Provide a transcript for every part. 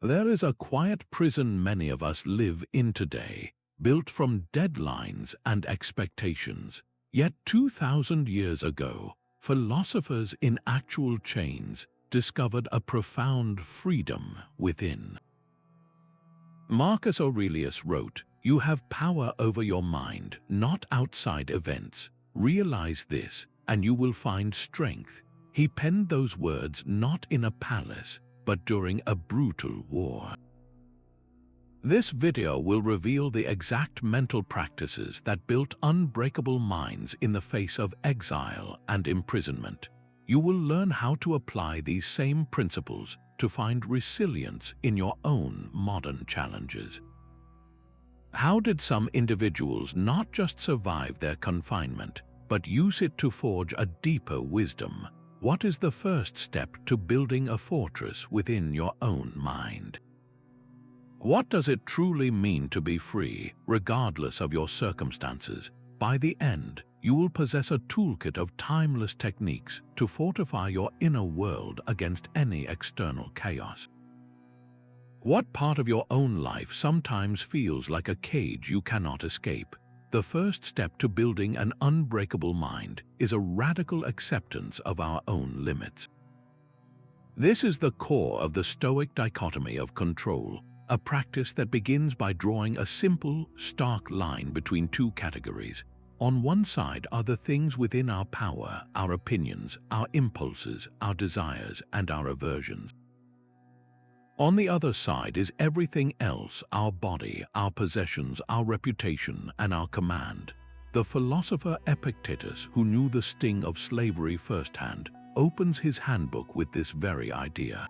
There is a quiet prison many of us live in today, built from deadlines and expectations. Yet 2,000 years ago, philosophers in actual chains discovered a profound freedom within. Marcus Aurelius wrote, "You have power over your mind, not outside events. Realize this, and you will find strength." He penned those words not in a palace, but during a brutal war. This video will reveal the exact mental practices that built unbreakable minds in the face of exile and imprisonment. You will learn how to apply these same principles to find resilience in your own modern challenges. How did some individuals not just survive their confinement, but use it to forge a deeper wisdom? What is the first step to building a fortress within your own mind? What does it truly mean to be free, regardless of your circumstances? By the end, you will possess a toolkit of timeless techniques to fortify your inner world against any external chaos. What part of your own life sometimes feels like a cage you cannot escape? The first step to building an unbreakable mind is a radical acceptance of our own limits. This is the core of the Stoic dichotomy of control, a practice that begins by drawing a simple, stark line between two categories. On one side are the things within our power, our opinions, our impulses, our desires, and our aversions. On the other side is everything else: our body, our possessions, our reputation, and our command. The philosopher Epictetus, who knew the sting of slavery firsthand, opens his handbook with this very idea.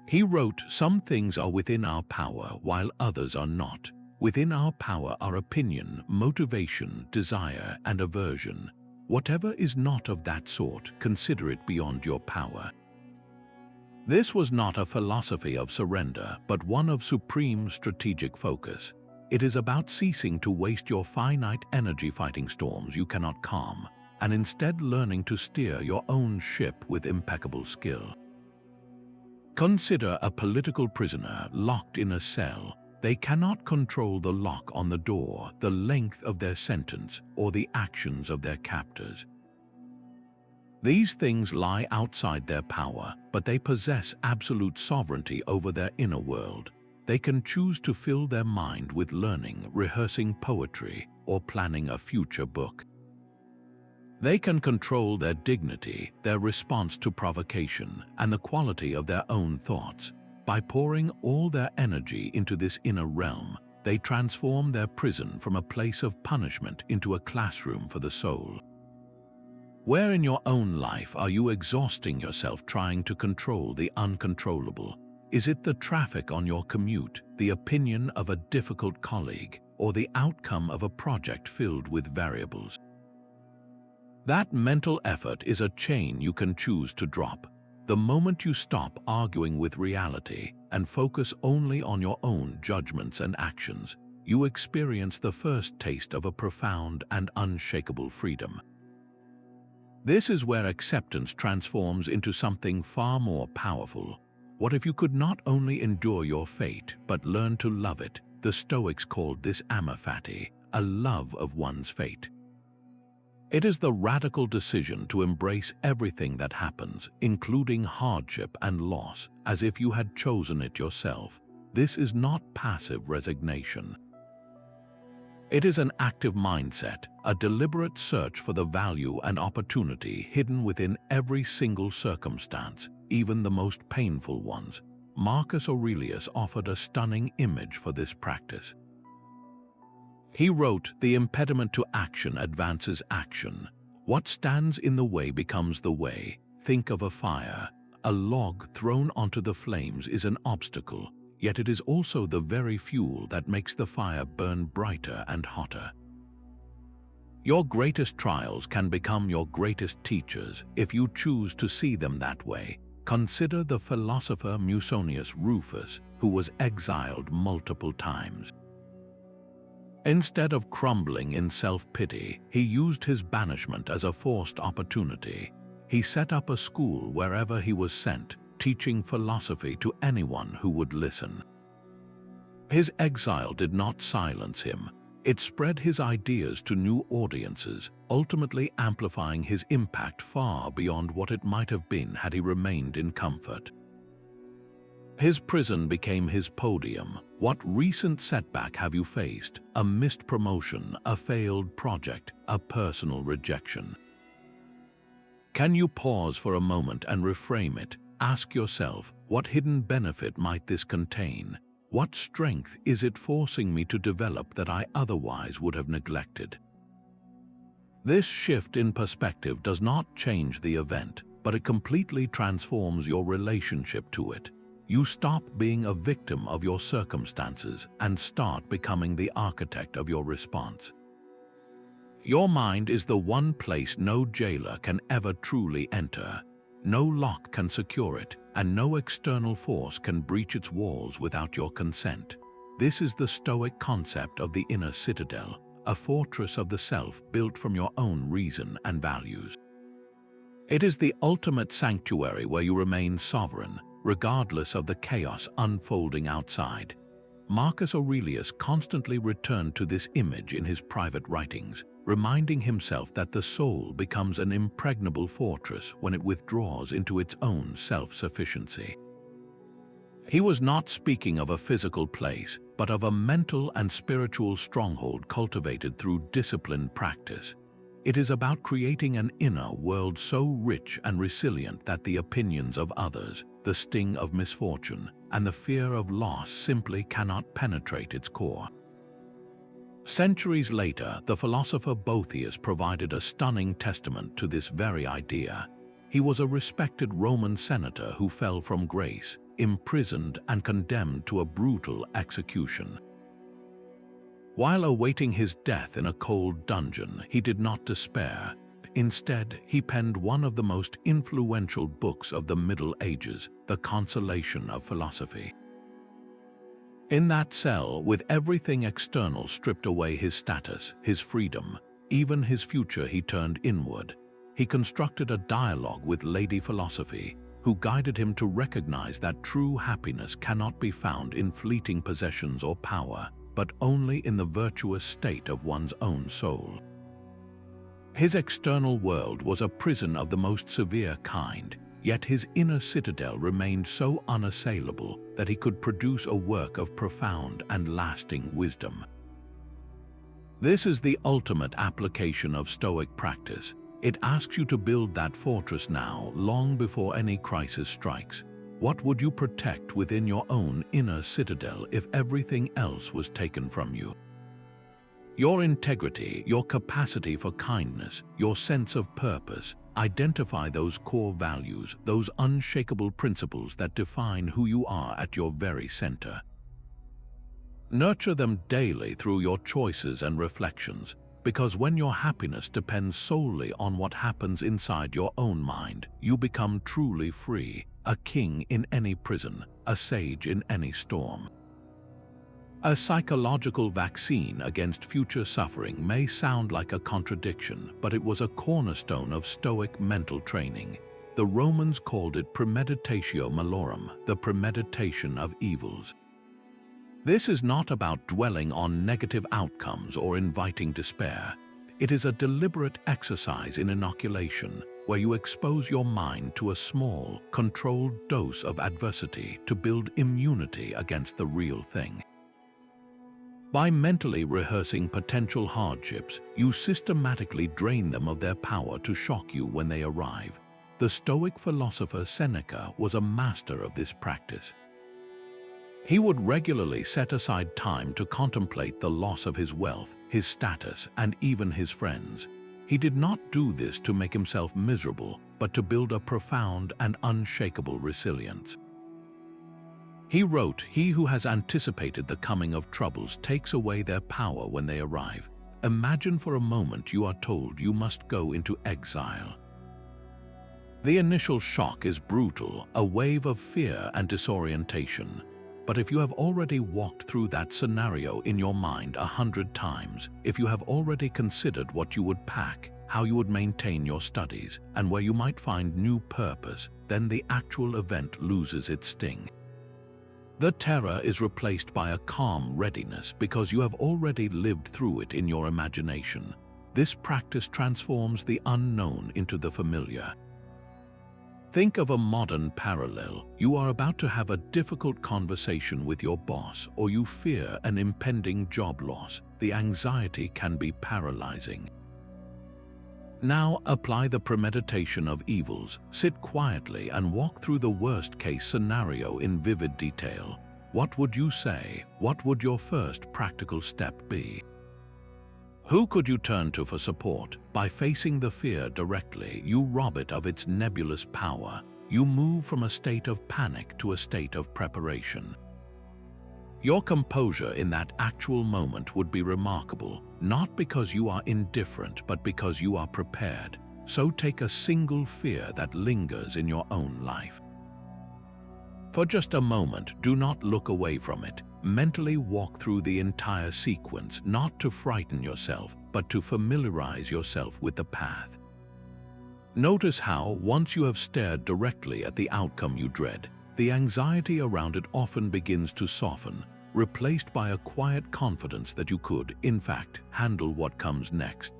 He wrote, "Some things are within our power, while others are not. Within our power are opinion, motivation, desire, and aversion. Whatever is not of that sort, consider it beyond your power." This was not a philosophy of surrender, but one of supreme strategic focus. It is about ceasing to waste your finite energy fighting storms you cannot calm, and instead learning to steer your own ship with impeccable skill. Consider a political prisoner locked in a cell. They cannot control the lock on the door, the length of their sentence, or the actions of their captors. These things lie outside their power, but they possess absolute sovereignty over their inner world. They can choose to fill their mind with learning, rehearsing poetry, or planning a future book. They can control their dignity, their response to provocation, and the quality of their own thoughts. By pouring all their energy into this inner realm, they transform their prison from a place of punishment into a classroom for the soul. Where in your own life are you exhausting yourself trying to control the uncontrollable? Is it the traffic on your commute, the opinion of a difficult colleague, or the outcome of a project filled with variables? That mental effort is a chain you can choose to drop. The moment you stop arguing with reality and focus only on your own judgments and actions, you experience the first taste of a profound and unshakable freedom. This is where acceptance transforms into something far more powerful. What if you could not only endure your fate, but learn to love it? The Stoics called this Amor Fati, a love of one's fate. It is the radical decision to embrace everything that happens, including hardship and loss, as if you had chosen it yourself. This is not passive resignation. It is an active mindset, a deliberate search for the value and opportunity hidden within every single circumstance, even the most painful ones. Marcus Aurelius offered a stunning image for this practice. He wrote, "The impediment to action advances action. What stands in the way becomes the way. Think of a fire. A log thrown onto the flames is an obstacle, yet it is also the very fuel that makes the fire burn brighter and hotter." Your greatest trials can become your greatest teachers if you choose to see them that way. Consider the philosopher Musonius Rufus, who was exiled multiple times. Instead of crumbling in self-pity, he used his banishment as a forced opportunity. He set up a school wherever he was sent, teaching philosophy to anyone who would listen. His exile did not silence him. It spread his ideas to new audiences, ultimately amplifying his impact far beyond what it might have been had he remained in comfort. His prison became his podium. What recent setback have you faced? A missed promotion, a failed project, a personal rejection? Can you pause for a moment and reframe it? Ask yourself, what hidden benefit might this contain? What strength is it forcing me to develop that I otherwise would have neglected? This shift in perspective does not change the event, but it completely transforms your relationship to it. You stop being a victim of your circumstances and start becoming the architect of your response. Your mind is the one place no jailer can ever truly enter. No lock can secure it, and no external force can breach its walls without your consent. This is the Stoic concept of the inner citadel, a fortress of the self built from your own reason and values. It is the ultimate sanctuary where you remain sovereign, regardless of the chaos unfolding outside. Marcus Aurelius constantly returned to this image in his private writings, reminding himself that the soul becomes an impregnable fortress when it withdraws into its own self-sufficiency. He was not speaking of a physical place, but of a mental and spiritual stronghold cultivated through disciplined practice. It is about creating an inner world so rich and resilient that the opinions of others, the sting of misfortune, and the fear of loss simply cannot penetrate its core. Centuries later, the philosopher Boethius provided a stunning testament to this very idea. He was a respected Roman senator who fell from grace, imprisoned and condemned to a brutal execution. While awaiting his death in a cold dungeon, he did not despair. Instead, he penned one of the most influential books of the Middle Ages, The Consolation of Philosophy. In that cell, with everything external stripped away, his status, his freedom, even his future, he turned inward. He constructed a dialogue with Lady Philosophy, who guided him to recognize that true happiness cannot be found in fleeting possessions or power, but only in the virtuous state of one's own soul. His external world was a prison of the most severe kind, yet his inner citadel remained so unassailable that he could produce a work of profound and lasting wisdom. This is the ultimate application of Stoic practice. It asks you to build that fortress now, long before any crisis strikes. What would you protect within your own inner citadel if everything else was taken from you? Your integrity, your capacity for kindness, your sense of purpose. Identify those core values, those unshakable principles that define who you are at your very center. Nurture them daily through your choices and reflections, because when your happiness depends solely on what happens inside your own mind, you become truly free, a king in any prison, a sage in any storm. A psychological vaccine against future suffering may sound like a contradiction, but it was a cornerstone of Stoic mental training. The Romans called it Premeditatio Malorum, the premeditation of evils. This is not about dwelling on negative outcomes or inviting despair. It is a deliberate exercise in inoculation, where you expose your mind to a small, controlled dose of adversity to build immunity against the real thing. By mentally rehearsing potential hardships, you systematically drain them of their power to shock you when they arrive. The Stoic philosopher Seneca was a master of this practice. He would regularly set aside time to contemplate the loss of his wealth, his status, and even his friends. He did not do this to make himself miserable, but to build a profound and unshakable resilience. He wrote, "He who has anticipated the coming of troubles takes away their power when they arrive." Imagine for a moment you are told you must go into exile. The initial shock is brutal, a wave of fear and disorientation. But if you have already walked through that scenario in your mind 100 times, if you have already considered what you would pack, how you would maintain your studies, and where you might find new purpose, then the actual event loses its sting. The terror is replaced by a calm readiness because you have already lived through it in your imagination. This practice transforms the unknown into the familiar. Think of a modern parallel. You are about to have a difficult conversation with your boss, or you fear an impending job loss. The anxiety can be paralyzing. Now apply the premeditation of evils. Sit quietly and walk through the worst-case scenario in vivid detail. What would you say? What would your first practical step be? Who could you turn to for support? By facing the fear directly, you rob it of its nebulous power. You move from a state of panic to a state of preparation. Your composure in that actual moment would be remarkable, not because you are indifferent, but because you are prepared. So take a single fear that lingers in your own life. For just a moment, do not look away from it. Mentally walk through the entire sequence, not to frighten yourself, but to familiarize yourself with the path. Notice how, once you have stared directly at the outcome you dread, the anxiety around it often begins to soften, replaced by a quiet confidence that you could, in fact, handle what comes next.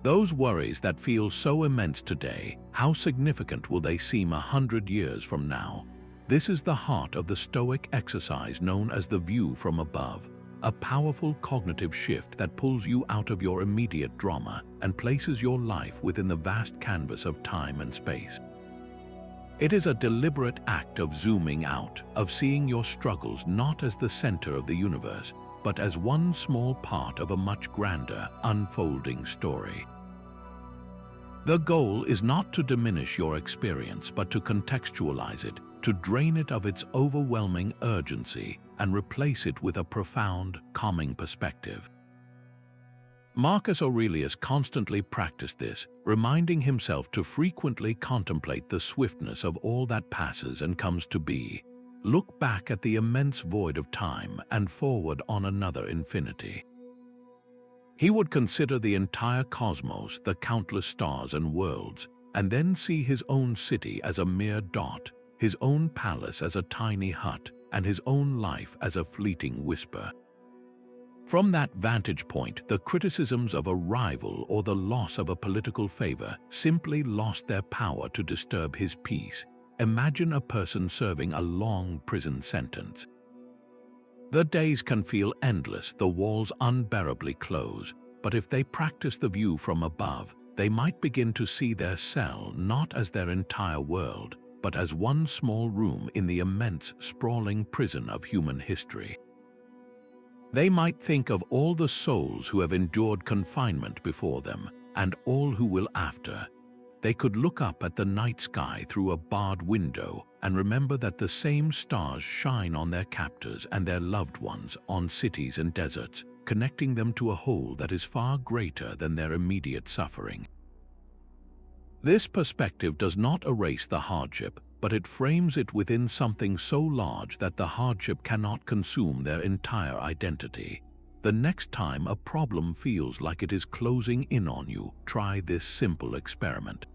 Those worries that feel so immense today, how significant will they seem 100 years from now? This is the heart of the Stoic exercise known as the view from above, a powerful cognitive shift that pulls you out of your immediate drama and places your life within the vast canvas of time and space. It is a deliberate act of zooming out, of seeing your struggles not as the center of the universe, but as one small part of a much grander, unfolding story. The goal is not to diminish your experience, but to contextualize it, to drain it of its overwhelming urgency and replace it with a profound, calming perspective. Marcus Aurelius constantly practiced this, reminding himself to frequently contemplate the swiftness of all that passes and comes to be. Look back at the immense void of time and forward on another infinity. He would consider the entire cosmos, the countless stars and worlds, and then see his own city as a mere dot, his own palace as a tiny hut, and his own life as a fleeting whisper. From that vantage point, the criticisms of a rival or the loss of a political favor simply lost their power to disturb his peace. Imagine a person serving a long prison sentence. The days can feel endless, the walls unbearably close, but if they practice the view from above, they might begin to see their cell not as their entire world, but as one small room in the immense, sprawling prison of human history. They might think of all the souls who have endured confinement before them, and all who will after. They could look up at the night sky through a barred window and remember that the same stars shine on their captors and their loved ones, on cities and deserts, connecting them to a whole that is far greater than their immediate suffering. This perspective does not erase the hardship, but it frames it within something so large that the hardship cannot consume their entire identity. The next time a problem feels like it is closing in on you, try this simple experiment.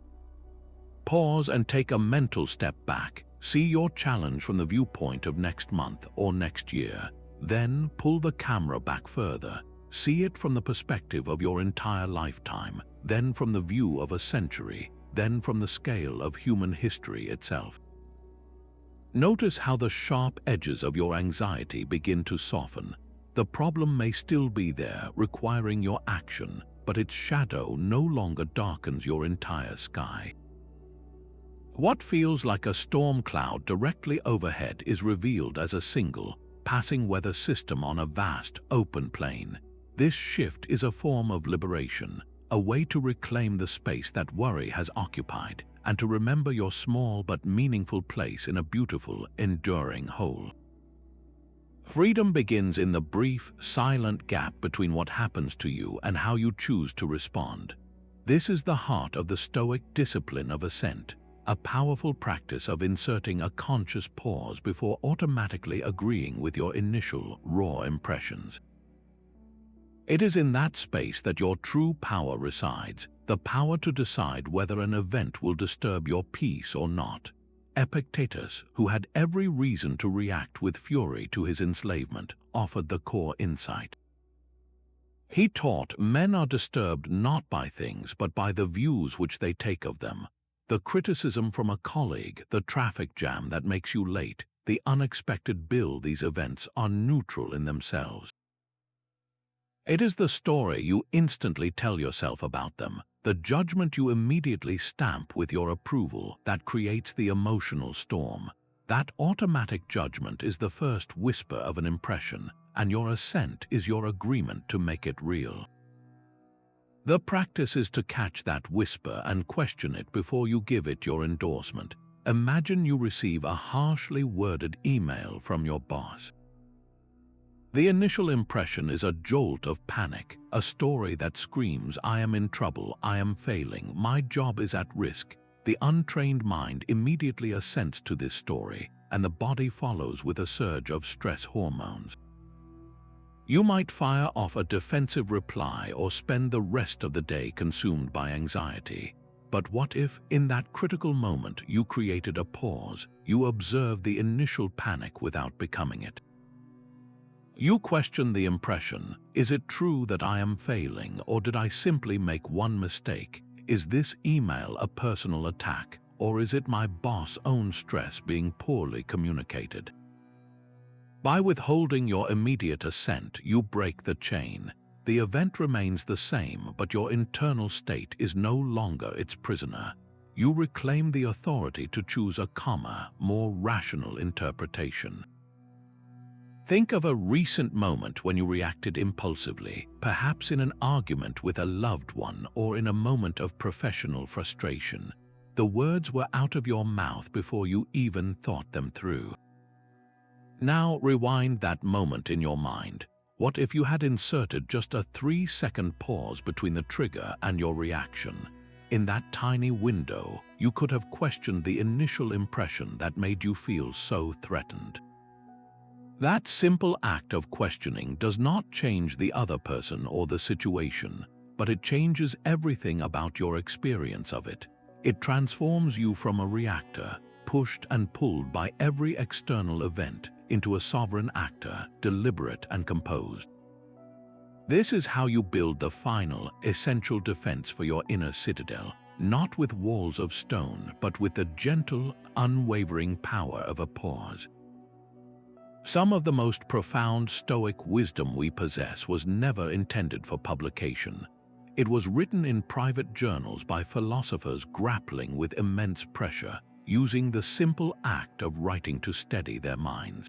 Pause and take a mental step back. See your challenge from the viewpoint of next month or next year. Then pull the camera back further. See it from the perspective of your entire lifetime, then from the view of a century, then from the scale of human history itself. Notice how the sharp edges of your anxiety begin to soften. The problem may still be there, requiring your action, but its shadow no longer darkens your entire sky. What feels like a storm cloud directly overhead is revealed as a single, passing weather system on a vast, open plain. This shift is a form of liberation, a way to reclaim the space that worry has occupied, and to remember your small but meaningful place in a beautiful, enduring whole. Freedom begins in the brief, silent gap between what happens to you and how you choose to respond. This is the heart of the Stoic Discipline of Assent, a powerful practice of inserting a conscious pause before automatically agreeing with your initial, raw impressions. It is in that space that your true power resides, the power to decide whether an event will disturb your peace or not. Epictetus, who had every reason to react with fury to his enslavement, offered the core insight. He taught men are disturbed not by things but by the views which they take of them. The criticism from a colleague, the traffic jam that makes you late, the unexpected bill, these events are neutral in themselves. It is the story you instantly tell yourself about them, the judgment you immediately stamp with your approval, that creates the emotional storm. That automatic judgment is the first whisper of an impression, and your assent is your agreement to make it real. The practice is to catch that whisper and question it before you give it your endorsement. Imagine you receive a harshly worded email from your boss. The initial impression is a jolt of panic, a story that screams, "I am in trouble, I am failing, my job is at risk." The untrained mind immediately assents to this story, and the body follows with a surge of stress hormones. You might fire off a defensive reply or spend the rest of the day consumed by anxiety. But what if, in that critical moment, you created a pause, you observed the initial panic without becoming it? You question the impression, is it true that I am failing, or did I simply make one mistake? Is this email a personal attack, or is it my boss' own stress being poorly communicated? By withholding your immediate assent, you break the chain. The event remains the same, but your internal state is no longer its prisoner. You reclaim the authority to choose a calmer, more rational interpretation. Think of a recent moment when you reacted impulsively, perhaps in an argument with a loved one or in a moment of professional frustration. The words were out of your mouth before you even thought them through. Now rewind that moment in your mind. What if you had inserted just a 3-second pause between the trigger and your reaction? In that tiny window, you could have questioned the initial impression that made you feel so threatened. That simple act of questioning does not change the other person or the situation, but it changes everything about your experience of it. It transforms you from a reactor, pushed and pulled by every external event, into a sovereign actor, deliberate and composed. This is how you build the final, essential defense for your inner citadel, not with walls of stone, but with the gentle, unwavering power of a pause. Some of the most profound Stoic wisdom we possess was never intended for publication. It was written in private journals by philosophers grappling with immense pressure, using the simple act of writing to steady their minds.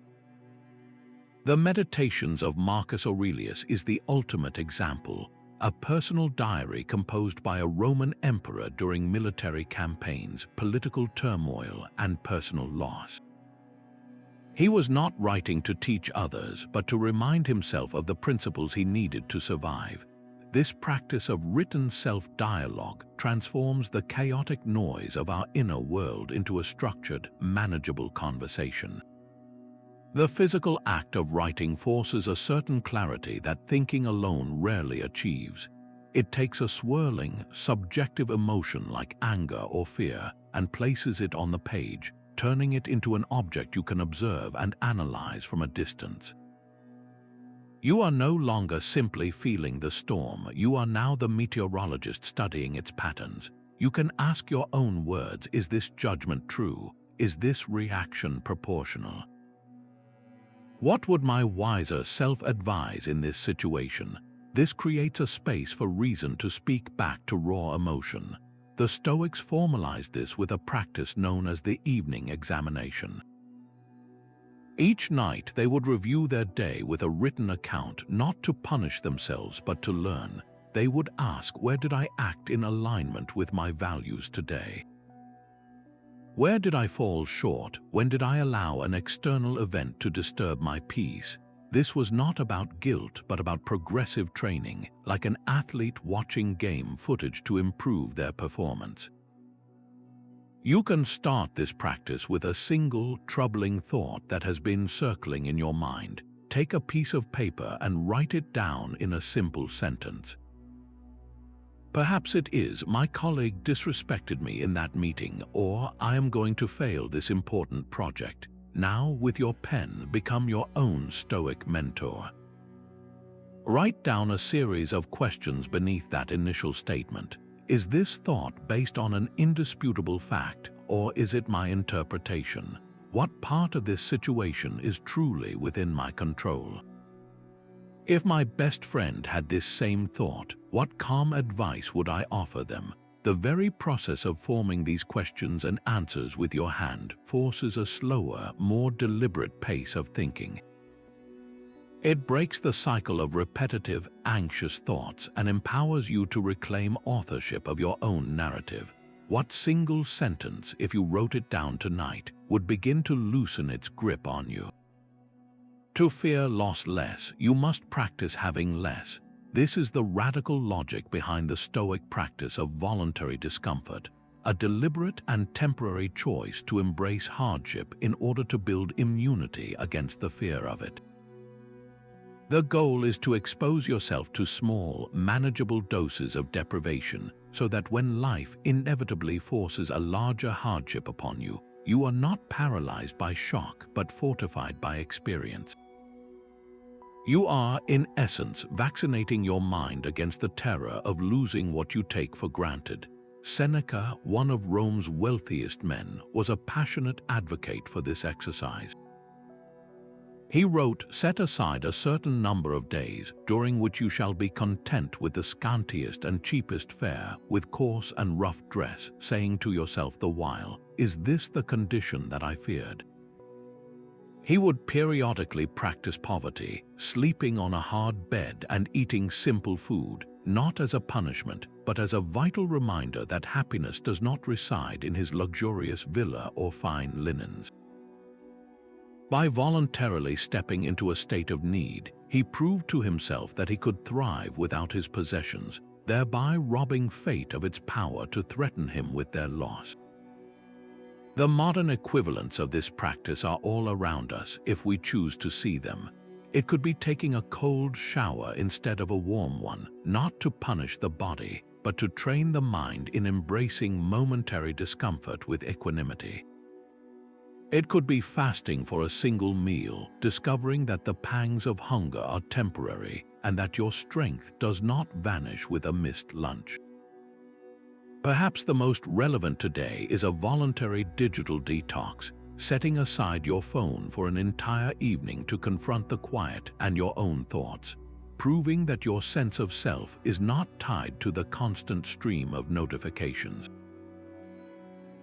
The Meditations of Marcus Aurelius is the ultimate example, a personal diary composed by a Roman emperor during military campaigns, political turmoil, and personal loss. He was not writing to teach others, but to remind himself of the principles he needed to survive. This practice of written self-dialogue transforms the chaotic noise of our inner world into a structured, manageable conversation. The physical act of writing forces a certain clarity that thinking alone rarely achieves. It takes a swirling, subjective emotion like anger or fear and places it on the page, turning it into an object you can observe and analyze from a distance. You are no longer simply feeling the storm, you are now the meteorologist studying its patterns. You can ask your own words, is this judgment true? Is this reaction proportional? What would my wiser self advise in this situation? This creates a space for reason to speak back to raw emotion. The Stoics formalized this with a practice known as the evening examination. Each night they would review their day with a written account, not to punish themselves but to learn. They would ask, where did I act in alignment with my values today? Where did I fall short? When did I allow an external event to disturb my peace? This was not about guilt, but about progressive training, like an athlete watching game footage to improve their performance. You can start this practice with a single, troubling thought that has been circling in your mind. take a piece of paper and write it down in a simple sentence. Perhaps it is, my colleague disrespected me in that meeting, or I am going to fail this important project. Now, with your pen, become your own Stoic mentor. Write down a series of questions beneath that initial statement. Is this thought based on an indisputable fact, or is it my interpretation? What part of this situation is truly within my control? If my best friend had this same thought, what calm advice would I offer them? The very process of forming these questions and answers with your hand forces a slower, more deliberate pace of thinking. It breaks the cycle of repetitive, anxious thoughts and empowers you to reclaim authorship of your own narrative. What single sentence, if you wrote it down tonight, would begin to loosen its grip on you? To fear loss less, you must practice having less. This is the radical logic behind the Stoic practice of voluntary discomfort, a deliberate and temporary choice to embrace hardship in order to build immunity against the fear of it. The goal is to expose yourself to small, manageable doses of deprivation so that when life inevitably forces a larger hardship upon you, you are not paralyzed by shock but fortified by experience. You are, in essence, vaccinating your mind against the terror of losing what you take for granted. Seneca, one of Rome's wealthiest men, was a passionate advocate for this exercise. He wrote, "Set aside a certain number of days, during which you shall be content with the scantiest and cheapest fare, with coarse and rough dress, saying to yourself the while, 'Is this the condition that I feared?'" He would periodically practice poverty, sleeping on a hard bed and eating simple food, not as a punishment, but as a vital reminder that happiness does not reside in his luxurious villa or fine linens. By voluntarily stepping into a state of need, he proved to himself that he could thrive without his possessions, thereby robbing fate of its power to threaten him with their loss. The modern equivalents of this practice are all around us if we choose to see them. It could be taking a cold shower instead of a warm one, not to punish the body, but to train the mind in embracing momentary discomfort with equanimity. It could be fasting for a single meal, discovering that the pangs of hunger are temporary and that your strength does not vanish with a missed lunch. Perhaps the most relevant today is a voluntary digital detox, setting aside your phone for an entire evening to confront the quiet and your own thoughts, proving that your sense of self is not tied to the constant stream of notifications.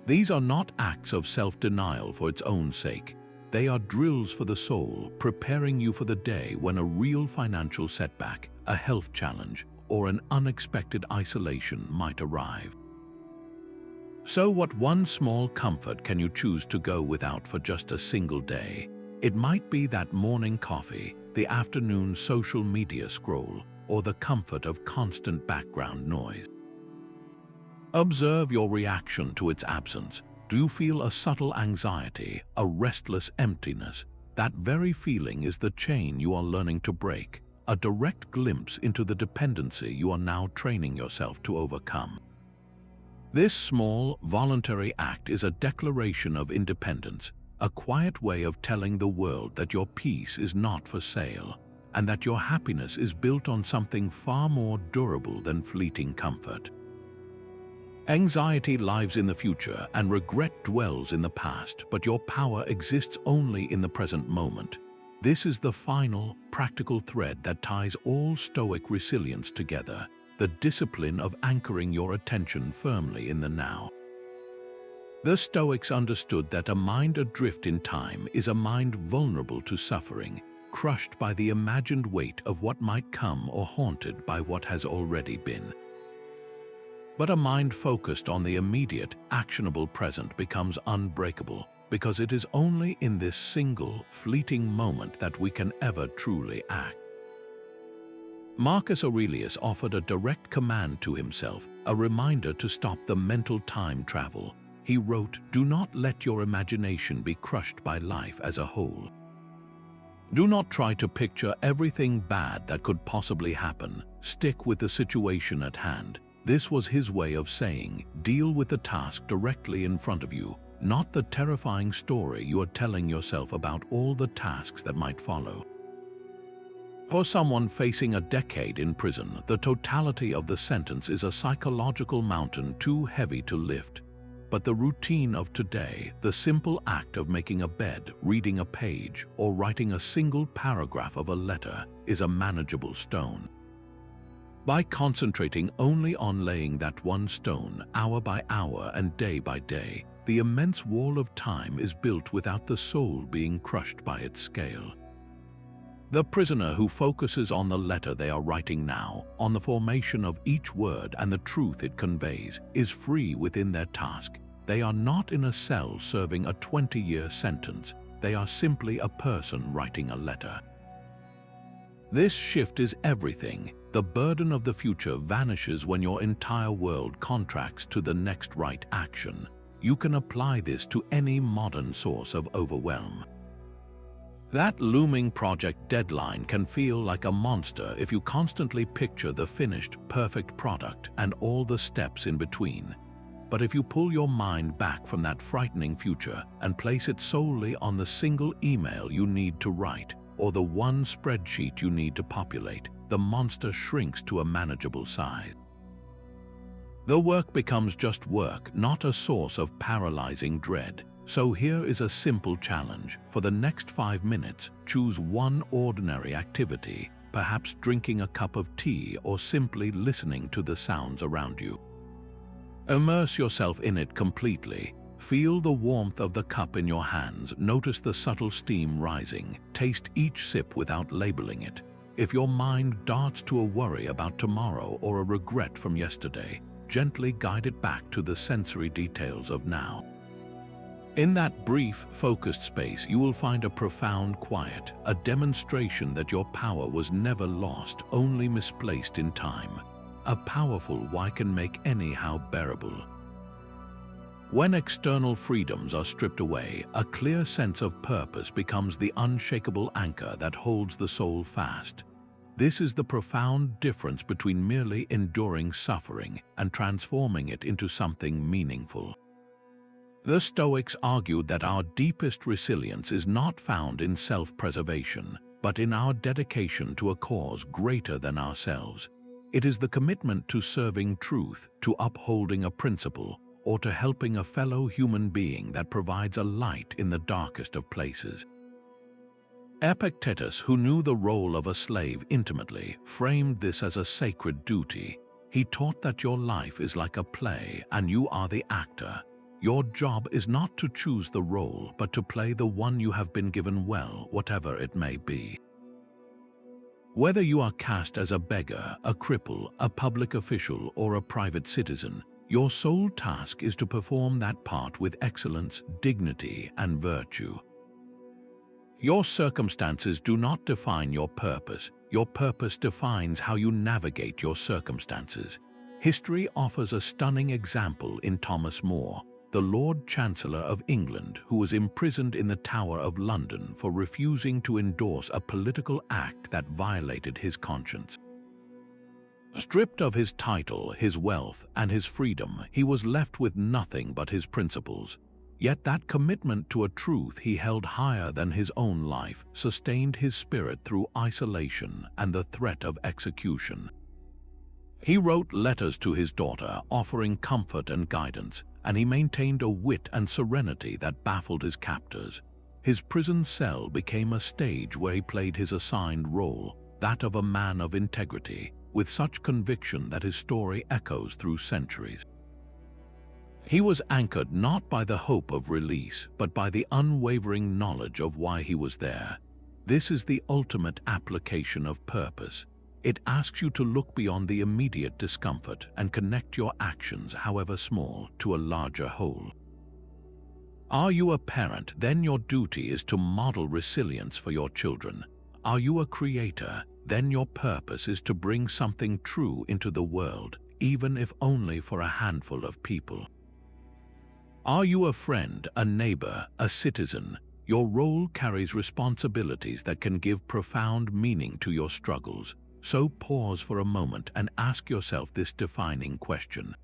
These are not acts of self-denial for its own sake. They are drills for the soul, preparing you for the day when a real financial setback, a health challenge, or an unexpected isolation might arrive. So what one small comfort can you choose to go without for just a single day? It might be that morning coffee, the afternoon social media scroll, or the comfort of constant background noise. Observe your reaction to its absence. Do you feel a subtle anxiety, a restless emptiness? That very feeling is the chain you are learning to break, a direct glimpse into the dependency you are now training yourself to overcome. This small, voluntary act is a declaration of independence, a quiet way of telling the world that your peace is not for sale, and that your happiness is built on something far more durable than fleeting comfort. Anxiety lives in the future and regret dwells in the past, but your power exists only in the present moment. This is the final, practical thread that ties all Stoic resilience together, the discipline of anchoring your attention firmly in the now. The Stoics understood that a mind adrift in time is a mind vulnerable to suffering, crushed by the imagined weight of what might come or haunted by what has already been. But a mind focused on the immediate, actionable present becomes unbreakable, because it is only in this single, fleeting moment that we can ever truly act. Marcus Aurelius offered a direct command to himself, a reminder to stop the mental time travel. He wrote, "Do not let your imagination be crushed by life as a whole." Do not try to picture everything bad that could possibly happen. Stick with the situation at hand. This was his way of saying, deal with the task directly in front of you, not the terrifying story you are telling yourself about all the tasks that might follow. For someone facing a decade in prison, the totality of the sentence is a psychological mountain too heavy to lift. But the routine of today, the simple act of making a bed, reading a page, or writing a single paragraph of a letter, is a manageable stone. By concentrating only on laying that one stone, hour by hour and day by day, the immense wall of time is built without the soul being crushed by its scale. The prisoner who focuses on the letter they are writing now, on the formation of each word and the truth it conveys, is free within their task. They are not in a cell serving a 20-year sentence. They are simply a person writing a letter. This shift is everything. The burden of the future vanishes when your entire world contracts to the next right action. You can apply this to any modern source of overwhelm. That looming project deadline can feel like a monster if you constantly picture the finished, perfect product and all the steps in between. But if you pull your mind back from that frightening future and place it solely on the single email you need to write or the one spreadsheet you need to populate, the monster shrinks to a manageable size. The work becomes just work, not a source of paralyzing dread. So here is a simple challenge. For the next 5 minutes, choose one ordinary activity, perhaps drinking a cup of tea or simply listening to the sounds around you. Immerse yourself in it completely. Feel the warmth of the cup in your hands, notice the subtle steam rising, taste each sip without labeling it. If your mind darts to a worry about tomorrow or a regret from yesterday, gently guide it back to the sensory details of now. In that brief, focused space, you will find a profound quiet, a demonstration that your power was never lost, only misplaced in time. A powerful why can make anyhow bearable. When external freedoms are stripped away, a clear sense of purpose becomes the unshakable anchor that holds the soul fast. This is the profound difference between merely enduring suffering and transforming it into something meaningful. The Stoics argued that our deepest resilience is not found in self-preservation, but in our dedication to a cause greater than ourselves. It is the commitment to serving truth, to upholding a principle, or to helping a fellow human being that provides a light in the darkest of places. Epictetus, who knew the role of a slave intimately, framed this as a sacred duty. He taught that your life is like a play and you are the actor. Your job is not to choose the role, but to play the one you have been given well, whatever it may be. Whether you are cast as a beggar, a cripple, a public official, or a private citizen, your sole task is to perform that part with excellence, dignity, and virtue. Your circumstances do not define your purpose. Your purpose defines how you navigate your circumstances. History offers a stunning example in Thomas More, the Lord Chancellor of England, who was imprisoned in the Tower of London for refusing to endorse a political act that violated his conscience. Stripped of his title, his wealth, and his freedom, he was left with nothing but his principles. Yet that commitment to a truth he held higher than his own life sustained his spirit through isolation and the threat of execution. He wrote letters to his daughter, offering comfort and guidance, and he maintained a wit and serenity that baffled his captors. His prison cell became a stage where he played his assigned role, that of a man of integrity, with such conviction that his story echoes through centuries. He was anchored not by the hope of release, but by the unwavering knowledge of why he was there. This is the ultimate application of purpose. It asks you to look beyond the immediate discomfort and connect your actions, however small, to a larger whole. Are you a parent? Then your duty is to model resilience for your children. Are you a creator? Then your purpose is to bring something true into the world, even if only for a handful of people. Are you a friend, a neighbor, a citizen? Your role carries responsibilities that can give profound meaning to your struggles. So pause for a moment and ask yourself this defining question.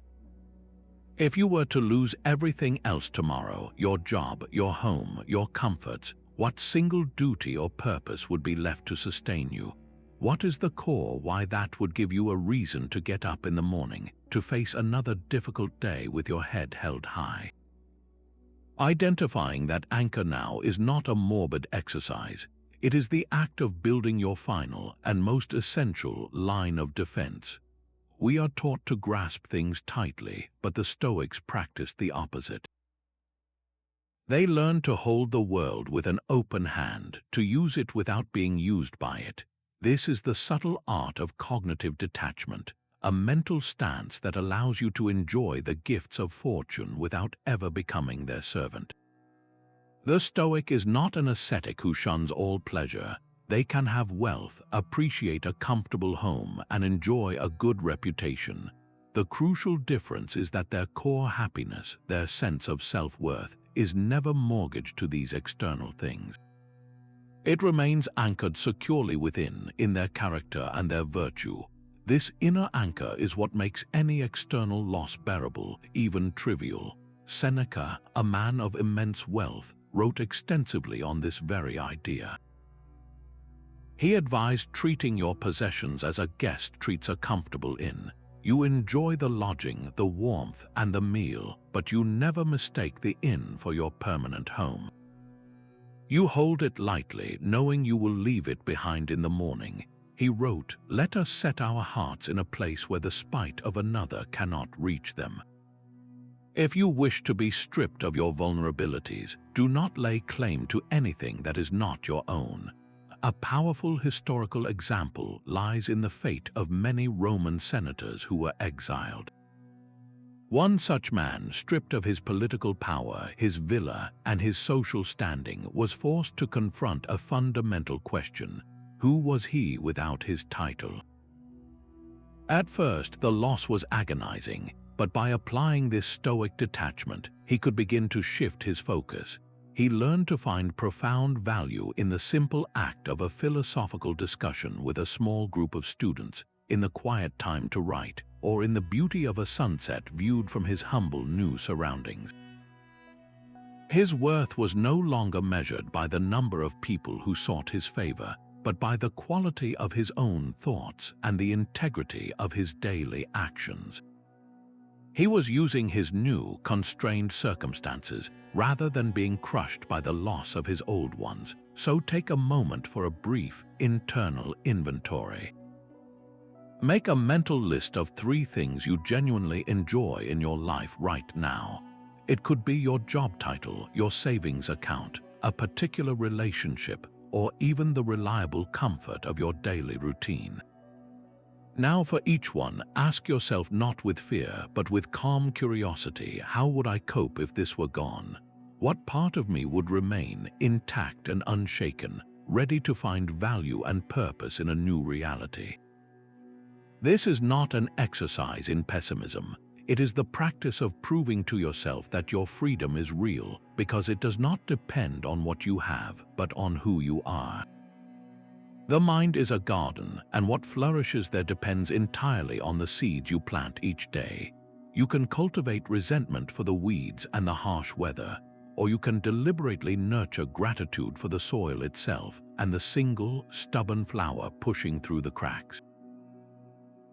If you were to lose everything else tomorrow, your job, your home, your comforts, what single duty or purpose would be left to sustain you? What is the core why that would give you a reason to get up in the morning, to face another difficult day with your head held high? Identifying that anchor now is not a morbid exercise. It is the act of building your final and most essential line of defense. We are taught to grasp things tightly, but the Stoics practiced the opposite. They learned to hold the world with an open hand, to use it without being used by it. This is the subtle art of cognitive detachment, a mental stance that allows you to enjoy the gifts of fortune without ever becoming their servant. The Stoic is not an ascetic who shuns all pleasure. They can have wealth, appreciate a comfortable home, and enjoy a good reputation. The crucial difference is that their core happiness, their sense of self-worth, is never mortgaged to these external things. It remains anchored securely within, in their character and their virtue. This inner anchor is what makes any external loss bearable, even trivial. Seneca, a man of immense wealth, wrote extensively on this very idea. He advised treating your possessions as a guest treats a comfortable inn. You enjoy the lodging, the warmth, and the meal, but you never mistake the inn for your permanent home. You hold it lightly, knowing you will leave it behind in the morning. He wrote, "Let us set our hearts in a place where the spite of another cannot reach them." If you wish to be stripped of your vulnerabilities, do not lay claim to anything that is not your own. A powerful historical example lies in the fate of many Roman senators who were exiled. One such man, stripped of his political power, his villa, and his social standing, was forced to confront a fundamental question: who was he without his title? At first, the loss was agonizing, but by applying this Stoic detachment, he could begin to shift his focus. He learned to find profound value in the simple act of a philosophical discussion with a small group of students, in the quiet time to write, or in the beauty of a sunset viewed from his humble new surroundings. His worth was no longer measured by the number of people who sought his favor, but by the quality of his own thoughts and the integrity of his daily actions. He was using his new, constrained circumstances rather than being crushed by the loss of his old ones. So take a moment for a brief, internal inventory. Make a mental list of 3 things you genuinely enjoy in your life right now. It could be your job title, your savings account, a particular relationship, or even the reliable comfort of your daily routine. Now for each one, ask yourself not with fear, but with calm curiosity, how would I cope if this were gone? What part of me would remain intact and unshaken, ready to find value and purpose in a new reality? This is not an exercise in pessimism. It is the practice of proving to yourself that your freedom is real, because it does not depend on what you have, but on who you are. The mind is a garden, and what flourishes there depends entirely on the seeds you plant each day. You can cultivate resentment for the weeds and the harsh weather, or you can deliberately nurture gratitude for the soil itself and the single, stubborn flower pushing through the cracks.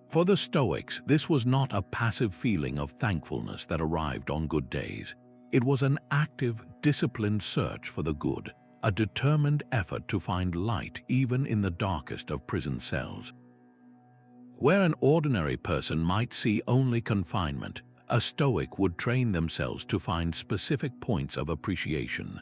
For the Stoics, this was not a passive feeling of thankfulness that arrived on good days. It was an active, disciplined search for the good, a determined effort to find light even in the darkest of prison cells. Where an ordinary person might see only confinement, a Stoic would train themselves to find specific points of appreciation.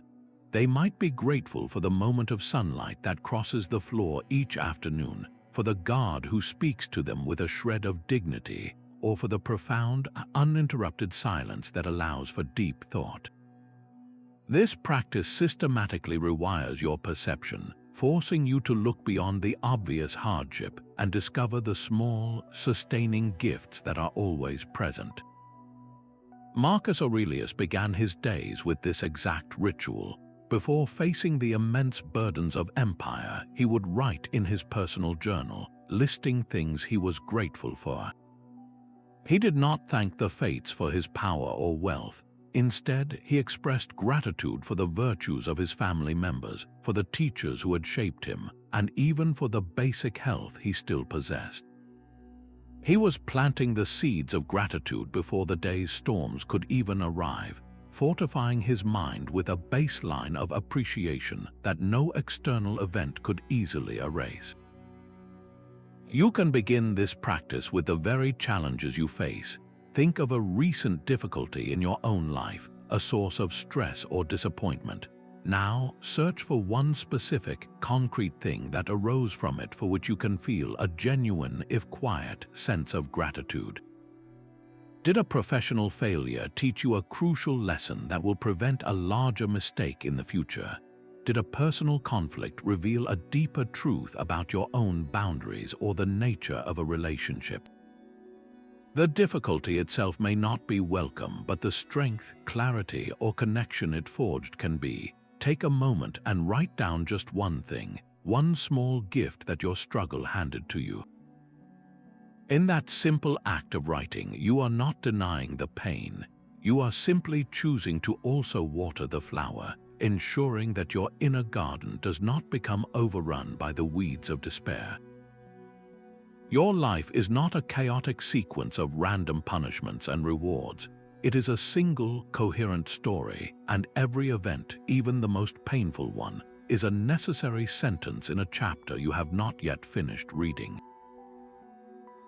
They might be grateful for the moment of sunlight that crosses the floor each afternoon, for the guard who speaks to them with a shred of dignity, or for the profound, uninterrupted silence that allows for deep thought. This practice systematically rewires your perception, forcing you to look beyond the obvious hardship and discover the small, sustaining gifts that are always present. Marcus Aurelius began his days with this exact ritual. Before facing the immense burdens of empire, he would write in his personal journal, listing things he was grateful for. He did not thank the fates for his power or wealth. Instead, he expressed gratitude for the virtues of his family members, for the teachers who had shaped him, and even for the basic health he still possessed. He was planting the seeds of gratitude before the day's storms could even arrive, fortifying his mind with a baseline of appreciation that no external event could easily erase. You can begin this practice with the very challenges you face. Think of a recent difficulty in your own life, a source of stress or disappointment. Now, search for one specific, concrete thing that arose from it for which you can feel a genuine, if quiet, sense of gratitude. Did a professional failure teach you a crucial lesson that will prevent a larger mistake in the future? Did a personal conflict reveal a deeper truth about your own boundaries or the nature of a relationship? The difficulty itself may not be welcome, but the strength, clarity, or connection it forged can be. Take a moment and write down just one thing, one small gift that your struggle handed to you. In that simple act of writing, you are not denying the pain. You are simply choosing to also water the flower, ensuring that your inner garden does not become overrun by the weeds of despair. Your life is not a chaotic sequence of random punishments and rewards. It is a single, coherent story, and every event, even the most painful one, is a necessary sentence in a chapter you have not yet finished reading.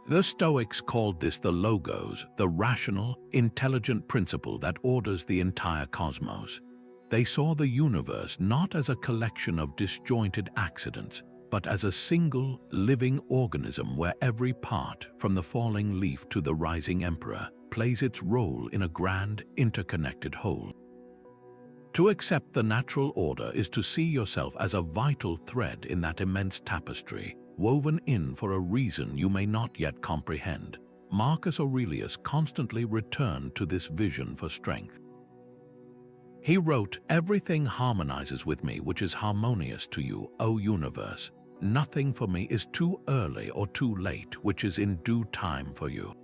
The Stoics called this the logos, the rational, intelligent principle that orders the entire cosmos. They saw the universe not as a collection of disjointed accidents, but as a single, living organism where every part, from the falling leaf to the rising emperor, plays its role in a grand, interconnected whole. To accept the natural order is to see yourself as a vital thread in that immense tapestry, woven in for a reason you may not yet comprehend. Marcus Aurelius constantly returned to this vision for strength. He wrote, "Everything harmonizes with me which is harmonious to you, O universe. Nothing for me is too early or too late, which is in due time for you."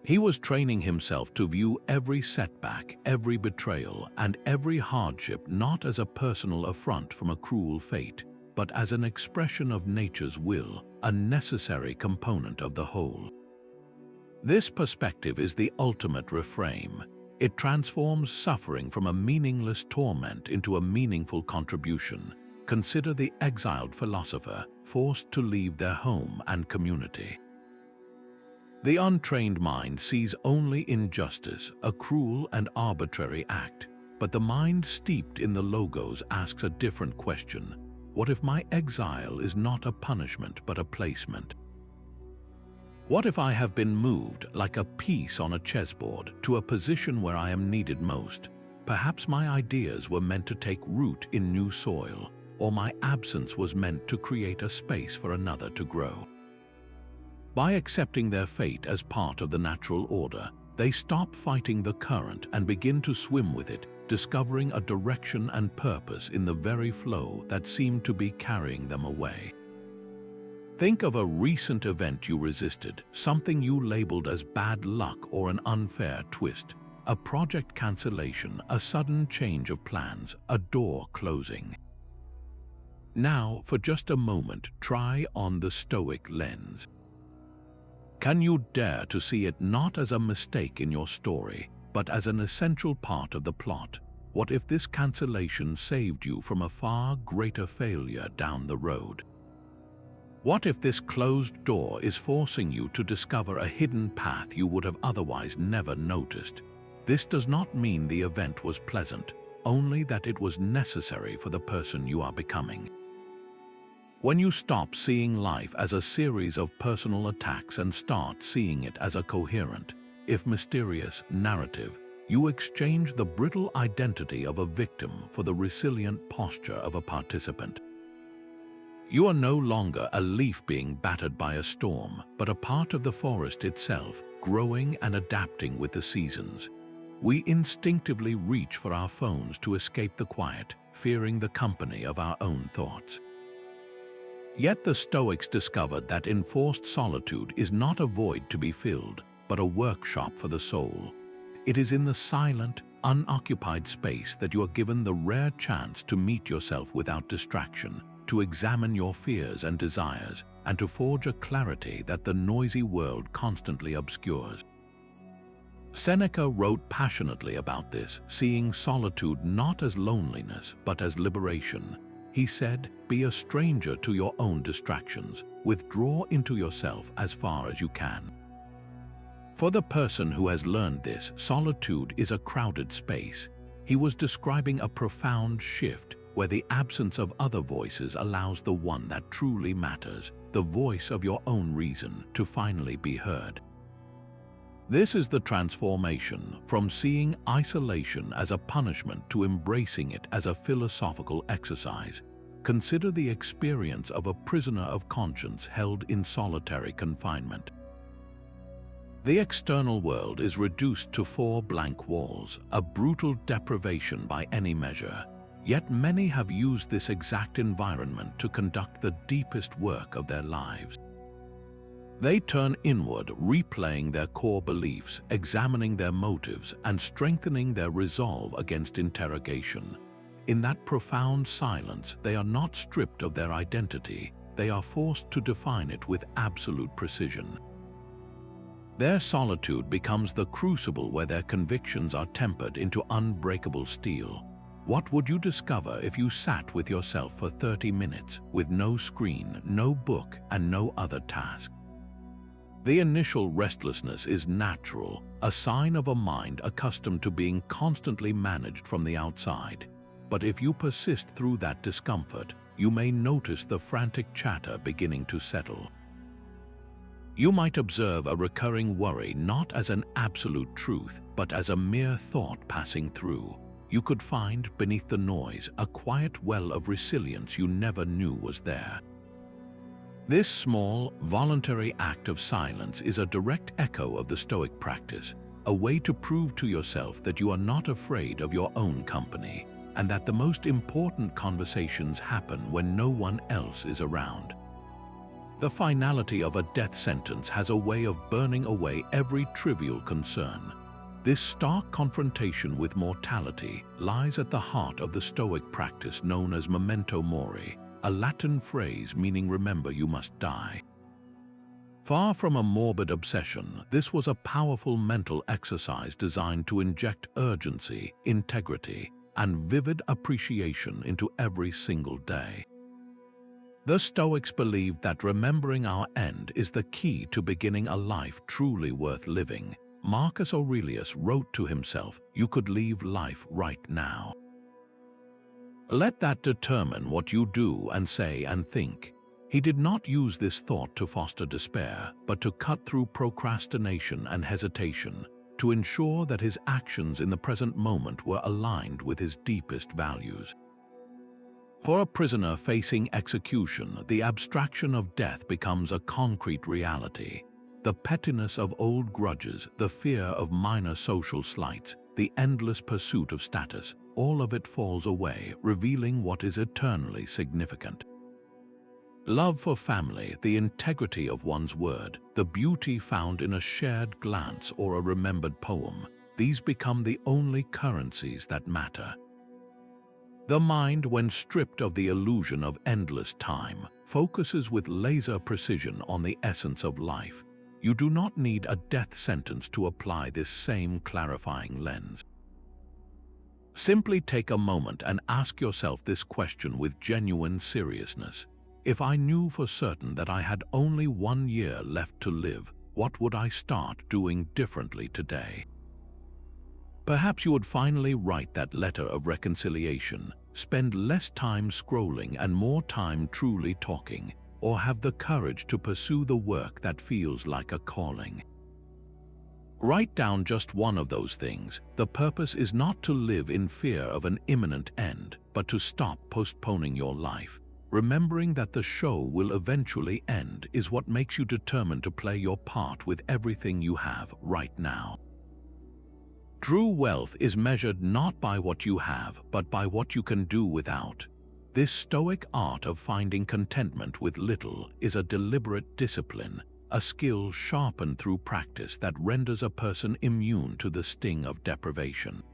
He was training himself to view every setback, every betrayal, and every hardship not as a personal affront from a cruel fate, but as an expression of nature's will, a necessary component of the whole. This perspective is the ultimate reframe. It transforms suffering from a meaningless torment into a meaningful contribution. Consider the exiled philosopher, forced to leave their home and community. The untrained mind sees only injustice, a cruel and arbitrary act, but the mind steeped in the logos asks a different question. What if my exile is not a punishment but a placement? What if I have been moved, like a piece on a chessboard, to a position where I am needed most? Perhaps my ideas were meant to take root in new soil, or my absence was meant to create a space for another to grow. By accepting their fate as part of the natural order, they stop fighting the current and begin to swim with it, discovering a direction and purpose in the very flow that seemed to be carrying them away. Think of a recent event you resisted, something you labeled as bad luck or an unfair twist, a project cancellation, a sudden change of plans, a door closing. Now, for just a moment, try on the Stoic lens. Can you dare to see it not as a mistake in your story, but as an essential part of the plot? What if this cancellation saved you from a far greater failure down the road? What if this closed door is forcing you to discover a hidden path you would have otherwise never noticed? This does not mean the event was pleasant, only that it was necessary for the person you are becoming. When you stop seeing life as a series of personal attacks and start seeing it as a coherent, if mysterious, narrative, you exchange the brittle identity of a victim for the resilient posture of a participant. You are no longer a leaf being battered by a storm, but a part of the forest itself, growing and adapting with the seasons. We instinctively reach for our phones to escape the quiet, fearing the company of our own thoughts. Yet the Stoics discovered that enforced solitude is not a void to be filled, but a workshop for the soul. It is in the silent, unoccupied space that you are given the rare chance to meet yourself without distraction, to examine your fears and desires, and to forge a clarity that the noisy world constantly obscures. Seneca wrote passionately about this, seeing solitude not as loneliness but as liberation. He said, "Be a stranger to your own distractions, withdraw into yourself as far as you can." For the person who has learned this, solitude is a crowded space. He was describing a profound shift where the absence of other voices allows the one that truly matters, the voice of your own reason, to finally be heard. This is the transformation from seeing isolation as a punishment to embracing it as a philosophical exercise. Consider the experience of a prisoner of conscience held in solitary confinement. The external world is reduced to 4 blank walls, a brutal deprivation by any measure. Yet many have used this exact environment to conduct the deepest work of their lives. They turn inward, replaying their core beliefs, examining their motives, and strengthening their resolve against interrogation. In that profound silence, they are not stripped of their identity, they are forced to define it with absolute precision. Their solitude becomes the crucible where their convictions are tempered into unbreakable steel. What would you discover if you sat with yourself for 30 minutes, with no screen, no book, and no other task? The initial restlessness is natural, a sign of a mind accustomed to being constantly managed from the outside. But if you persist through that discomfort, you may notice the frantic chatter beginning to settle. You might observe a recurring worry not as an absolute truth, but as a mere thought passing through. You could find, beneath the noise, a quiet well of resilience you never knew was there. This small, voluntary act of silence is a direct echo of the Stoic practice, a way to prove to yourself that you are not afraid of your own company, and that the most important conversations happen when no one else is around. The finality of a death sentence has a way of burning away every trivial concern. This stark confrontation with mortality lies at the heart of the Stoic practice known as Memento Mori, a Latin phrase meaning "remember you must die." Far from a morbid obsession, this was a powerful mental exercise designed to inject urgency, integrity, and vivid appreciation into every single day. The Stoics believed that remembering our end is the key to beginning a life truly worth living. Marcus Aurelius wrote to himself, "You could leave life right now." Let that determine what you do and say and think. He did not use this thought to foster despair, but to cut through procrastination and hesitation, to ensure that his actions in the present moment were aligned with his deepest values. For a prisoner facing execution, the abstraction of death becomes a concrete reality. The pettiness of old grudges, the fear of minor social slights, the endless pursuit of status, all of it falls away, revealing what is eternally significant. Love for family, the integrity of one's word, the beauty found in a shared glance or a remembered poem, these become the only currencies that matter. The mind, when stripped of the illusion of endless time, focuses with laser precision on the essence of life. You do not need a death sentence to apply this same clarifying lens. Simply take a moment and ask yourself this question with genuine seriousness. If I knew for certain that I had only 1 year left to live, what would I start doing differently today? Perhaps you would finally write that letter of reconciliation, spend less time scrolling and more time truly talking, or have the courage to pursue the work that feels like a calling. Write down just one of those things. The purpose is not to live in fear of an imminent end, but to stop postponing your life. Remembering that the show will eventually end is what makes you determined to play your part with everything you have right now. True wealth is measured not by what you have, but by what you can do without. This Stoic art of finding contentment with little is a deliberate discipline, a skill sharpened through practice that renders a person immune to the sting of deprivation.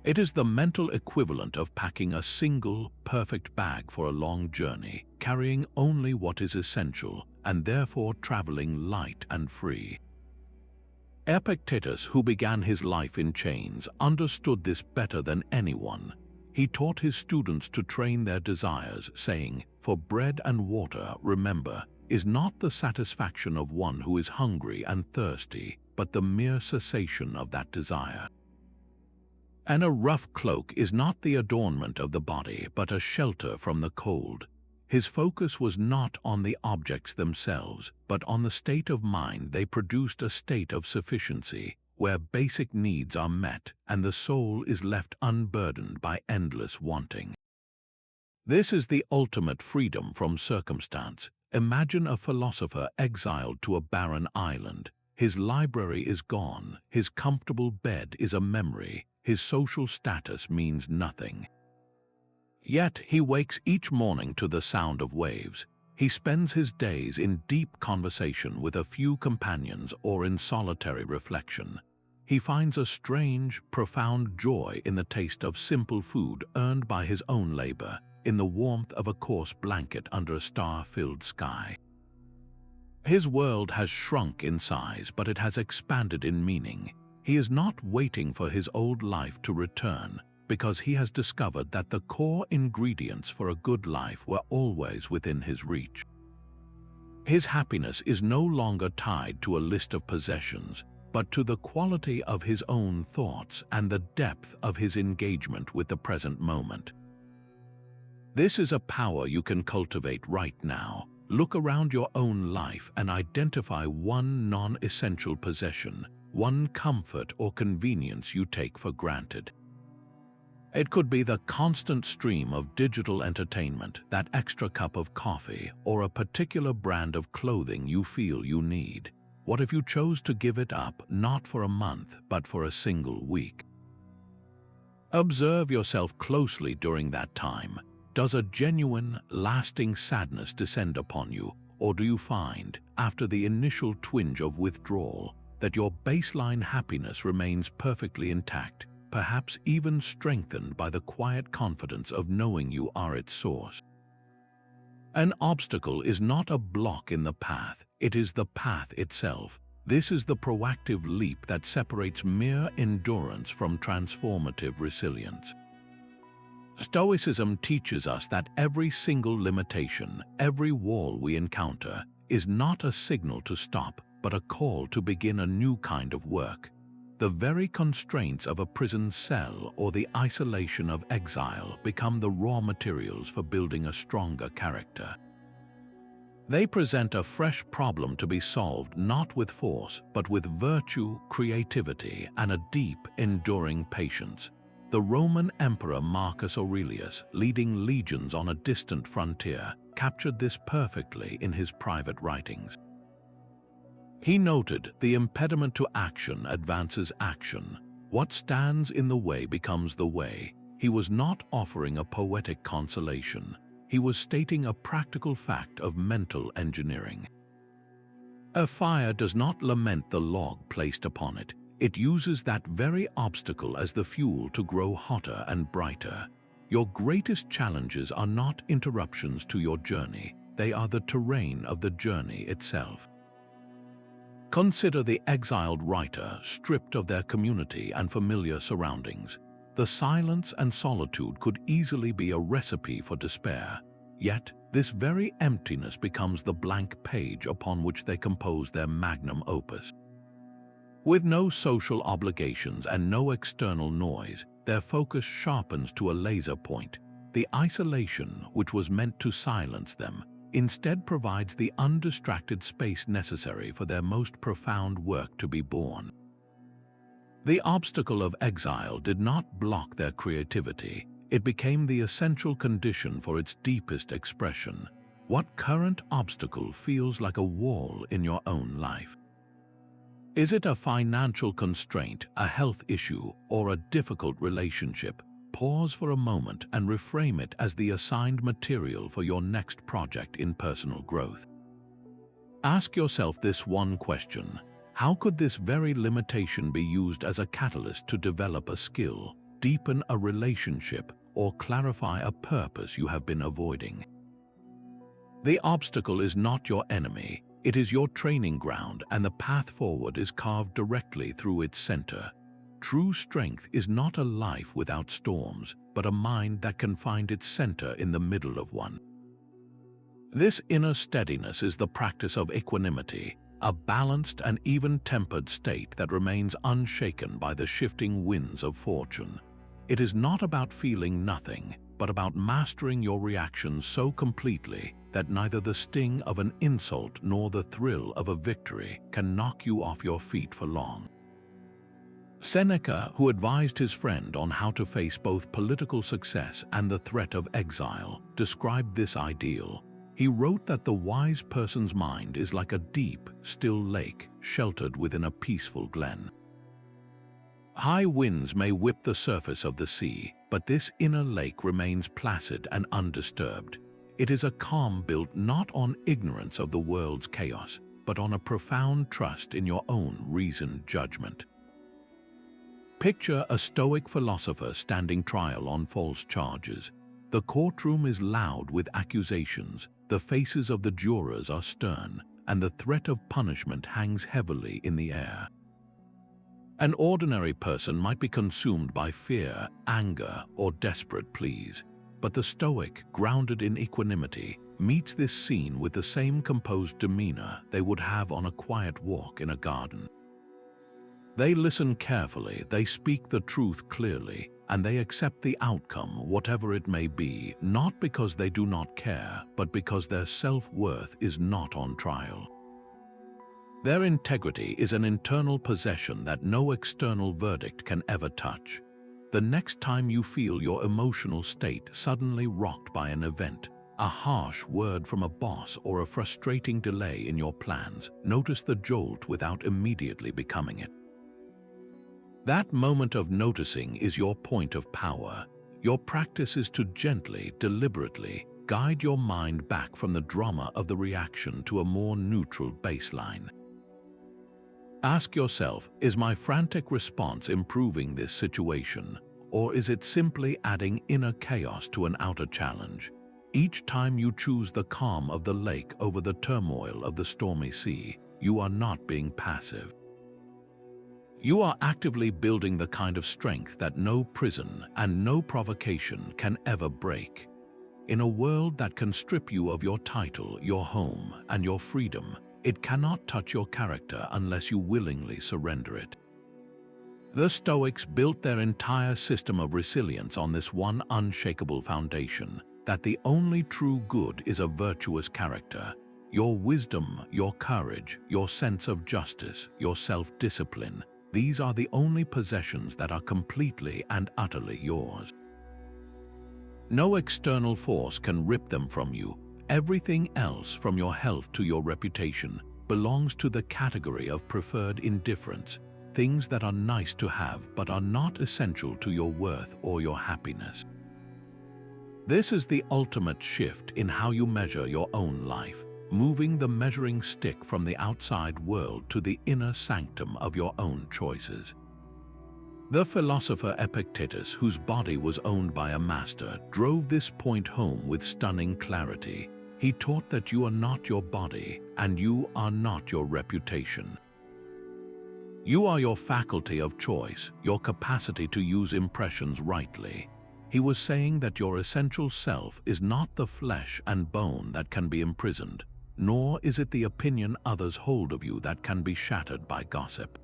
It is the mental equivalent of packing a single, perfect bag for a long journey, carrying only what is essential, and therefore traveling light and free. Epictetus, who began his life in chains, understood this better than anyone. He taught his students to train their desires, saying, "For bread and water, remember, is not the satisfaction of one who is hungry and thirsty, but the mere cessation of that desire." And a rough cloak is not the adornment of the body, but a shelter from the cold. His focus was not on the objects themselves, but on the state of mind they produced, a state of sufficiency, where basic needs are met and the soul is left unburdened by endless wanting. This is the ultimate freedom from circumstance. Imagine a philosopher exiled to a barren island. His library is gone, his comfortable bed is a memory, his social status means nothing. Yet he wakes each morning to the sound of waves. He spends his days in deep conversation with a few companions or in solitary reflection. He finds a strange, profound joy in the taste of simple food earned by his own labor, in the warmth of a coarse blanket under a star-filled sky. His world has shrunk in size, but it has expanded in meaning. He is not waiting for his old life to return, because he has discovered that the core ingredients for a good life were always within his reach. His happiness is no longer tied to a list of possessions, but to the quality of his own thoughts and the depth of his engagement with the present moment. This is a power you can cultivate right now. Look around your own life and identify one non-essential possession, one comfort or convenience you take for granted. It could be the constant stream of digital entertainment, that extra cup of coffee, or a particular brand of clothing you feel you need. What if you chose to give it up, not for a month, but for a single week? Observe yourself closely during that time. Does a genuine, lasting sadness descend upon you, or do you find, after the initial twinge of withdrawal, that your baseline happiness remains perfectly intact, perhaps even strengthened by the quiet confidence of knowing you are its source? An obstacle is not a block in the path, it is the path itself. This is the proactive leap that separates mere endurance from transformative resilience. Stoicism teaches us that every single limitation, every wall we encounter, is not a signal to stop, but a call to begin a new kind of work. The very constraints of a prison cell or the isolation of exile become the raw materials for building a stronger character. They present a fresh problem to be solved not with force, but with virtue, creativity, and a deep, enduring patience. The Roman Emperor Marcus Aurelius, leading legions on a distant frontier, captured this perfectly in his private writings. He noted, "The impediment to action advances action. What stands in the way becomes the way." He was not offering a poetic consolation. He was stating a practical fact of mental engineering. A fire does not lament the log placed upon it. It uses that very obstacle as the fuel to grow hotter and brighter. Your greatest challenges are not interruptions to your journey. They are the terrain of the journey itself. Consider the exiled writer, stripped of their community and familiar surroundings. The silence and solitude could easily be a recipe for despair. Yet, this very emptiness becomes the blank page upon which they compose their magnum opus. With no social obligations and no external noise, their focus sharpens to a laser point. The isolation, which was meant to silence them, instead provides the undistracted space necessary for their most profound work to be born. The obstacle of exile did not block their creativity. It became the essential condition for its deepest expression. What current obstacle feels like a wall in your own life? Is it a financial constraint, a health issue, or a difficult relationship? Pause for a moment and reframe it as the assigned material for your next project in personal growth. Ask yourself this one question: how could this very limitation be used as a catalyst to develop a skill, deepen a relationship, or clarify a purpose you have been avoiding? The obstacle is not your enemy. It is your training ground, and the path forward is carved directly through its center. True strength is not a life without storms, but a mind that can find its center in the middle of one. This inner steadiness is the practice of equanimity, a balanced and even-tempered state that remains unshaken by the shifting winds of fortune. It is not about feeling nothing, but about mastering your reactions so completely that neither the sting of an insult nor the thrill of a victory can knock you off your feet for long. Seneca, who advised his friend on how to face both political success and the threat of exile, described this ideal. He wrote that the wise person's mind is like a deep, still lake sheltered within a peaceful glen. High winds may whip the surface of the sea, but this inner lake remains placid and undisturbed. It is a calm built not on ignorance of the world's chaos, but on a profound trust in your own reasoned judgment. Picture a Stoic philosopher standing trial on false charges. The courtroom is loud with accusations, the faces of the jurors are stern, and the threat of punishment hangs heavily in the air. An ordinary person might be consumed by fear, anger, or desperate pleas, but the Stoic, grounded in equanimity, meets this scene with the same composed demeanor they would have on a quiet walk in a garden. They listen carefully, they speak the truth clearly, and they accept the outcome, whatever it may be, not because they do not care, but because their self-worth is not on trial. Their integrity is an internal possession that no external verdict can ever touch. The next time you feel your emotional state suddenly rocked by an event, a harsh word from a boss, or a frustrating delay in your plans, notice the jolt without immediately becoming it. That moment of noticing is your point of power. Your practice is to gently, deliberately, guide your mind back from the drama of the reaction to a more neutral baseline. Ask yourself, is my frantic response improving this situation, or is it simply adding inner chaos to an outer challenge? Each time you choose the calm of the lake over the turmoil of the stormy sea, you are not being passive. You are actively building the kind of strength that no prison and no provocation can ever break. In a world that can strip you of your title, your home, and your freedom, it cannot touch your character unless you willingly surrender it. The Stoics built their entire system of resilience on this one unshakable foundation, that the only true good is a virtuous character. Your wisdom, your courage, your sense of justice, your self-discipline, these are the only possessions that are completely and utterly yours. No external force can rip them from you. Everything else, from your health to your reputation, belongs to the category of preferred indifference, things that are nice to have but are not essential to your worth or your happiness. This is the ultimate shift in how you measure your own life, moving the measuring stick from the outside world to the inner sanctum of your own choices. The philosopher Epictetus, whose body was owned by a master, drove this point home with stunning clarity. He taught that you are not your body, and you are not your reputation. You are your faculty of choice, your capacity to use impressions rightly. He was saying that your essential self is not the flesh and bone that can be imprisoned, nor is it the opinion others hold of you that can be shattered by gossip.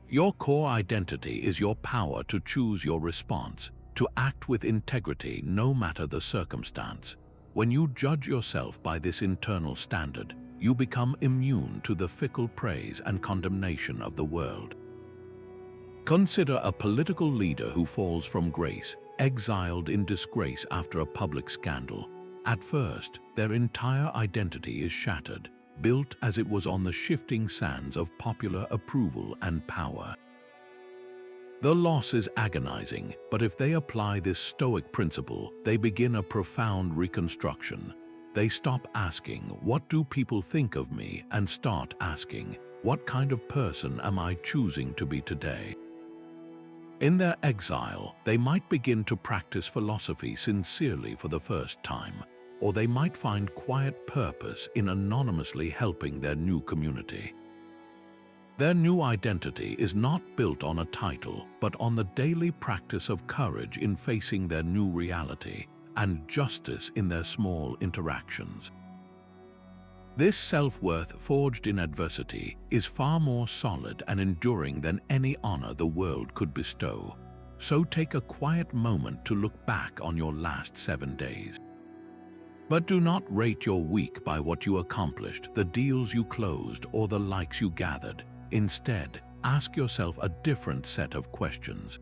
Your core identity is your power to choose your response, to act with integrity no matter the circumstance. When you judge yourself by this internal standard, you become immune to the fickle praise and condemnation of the world. Consider a political leader who falls from grace, exiled in disgrace after a public scandal. At first, their entire identity is shattered, built as it was on the shifting sands of popular approval and power. The loss is agonizing, but if they apply this Stoic principle, they begin a profound reconstruction. They stop asking, "What do people think of me?" and start asking, "What kind of person am I choosing to be today?" In their exile, they might begin to practice philosophy sincerely for the first time, or they might find quiet purpose in anonymously helping their new community. Their new identity is not built on a title, but on the daily practice of courage in facing their new reality and justice in their small interactions. This self-worth forged in adversity is far more solid and enduring than any honor the world could bestow. So take a quiet moment to look back on your last 7 days. But do not rate your week by what you accomplished, the deals you closed, or the likes you gathered. Instead, ask yourself a different set of questions.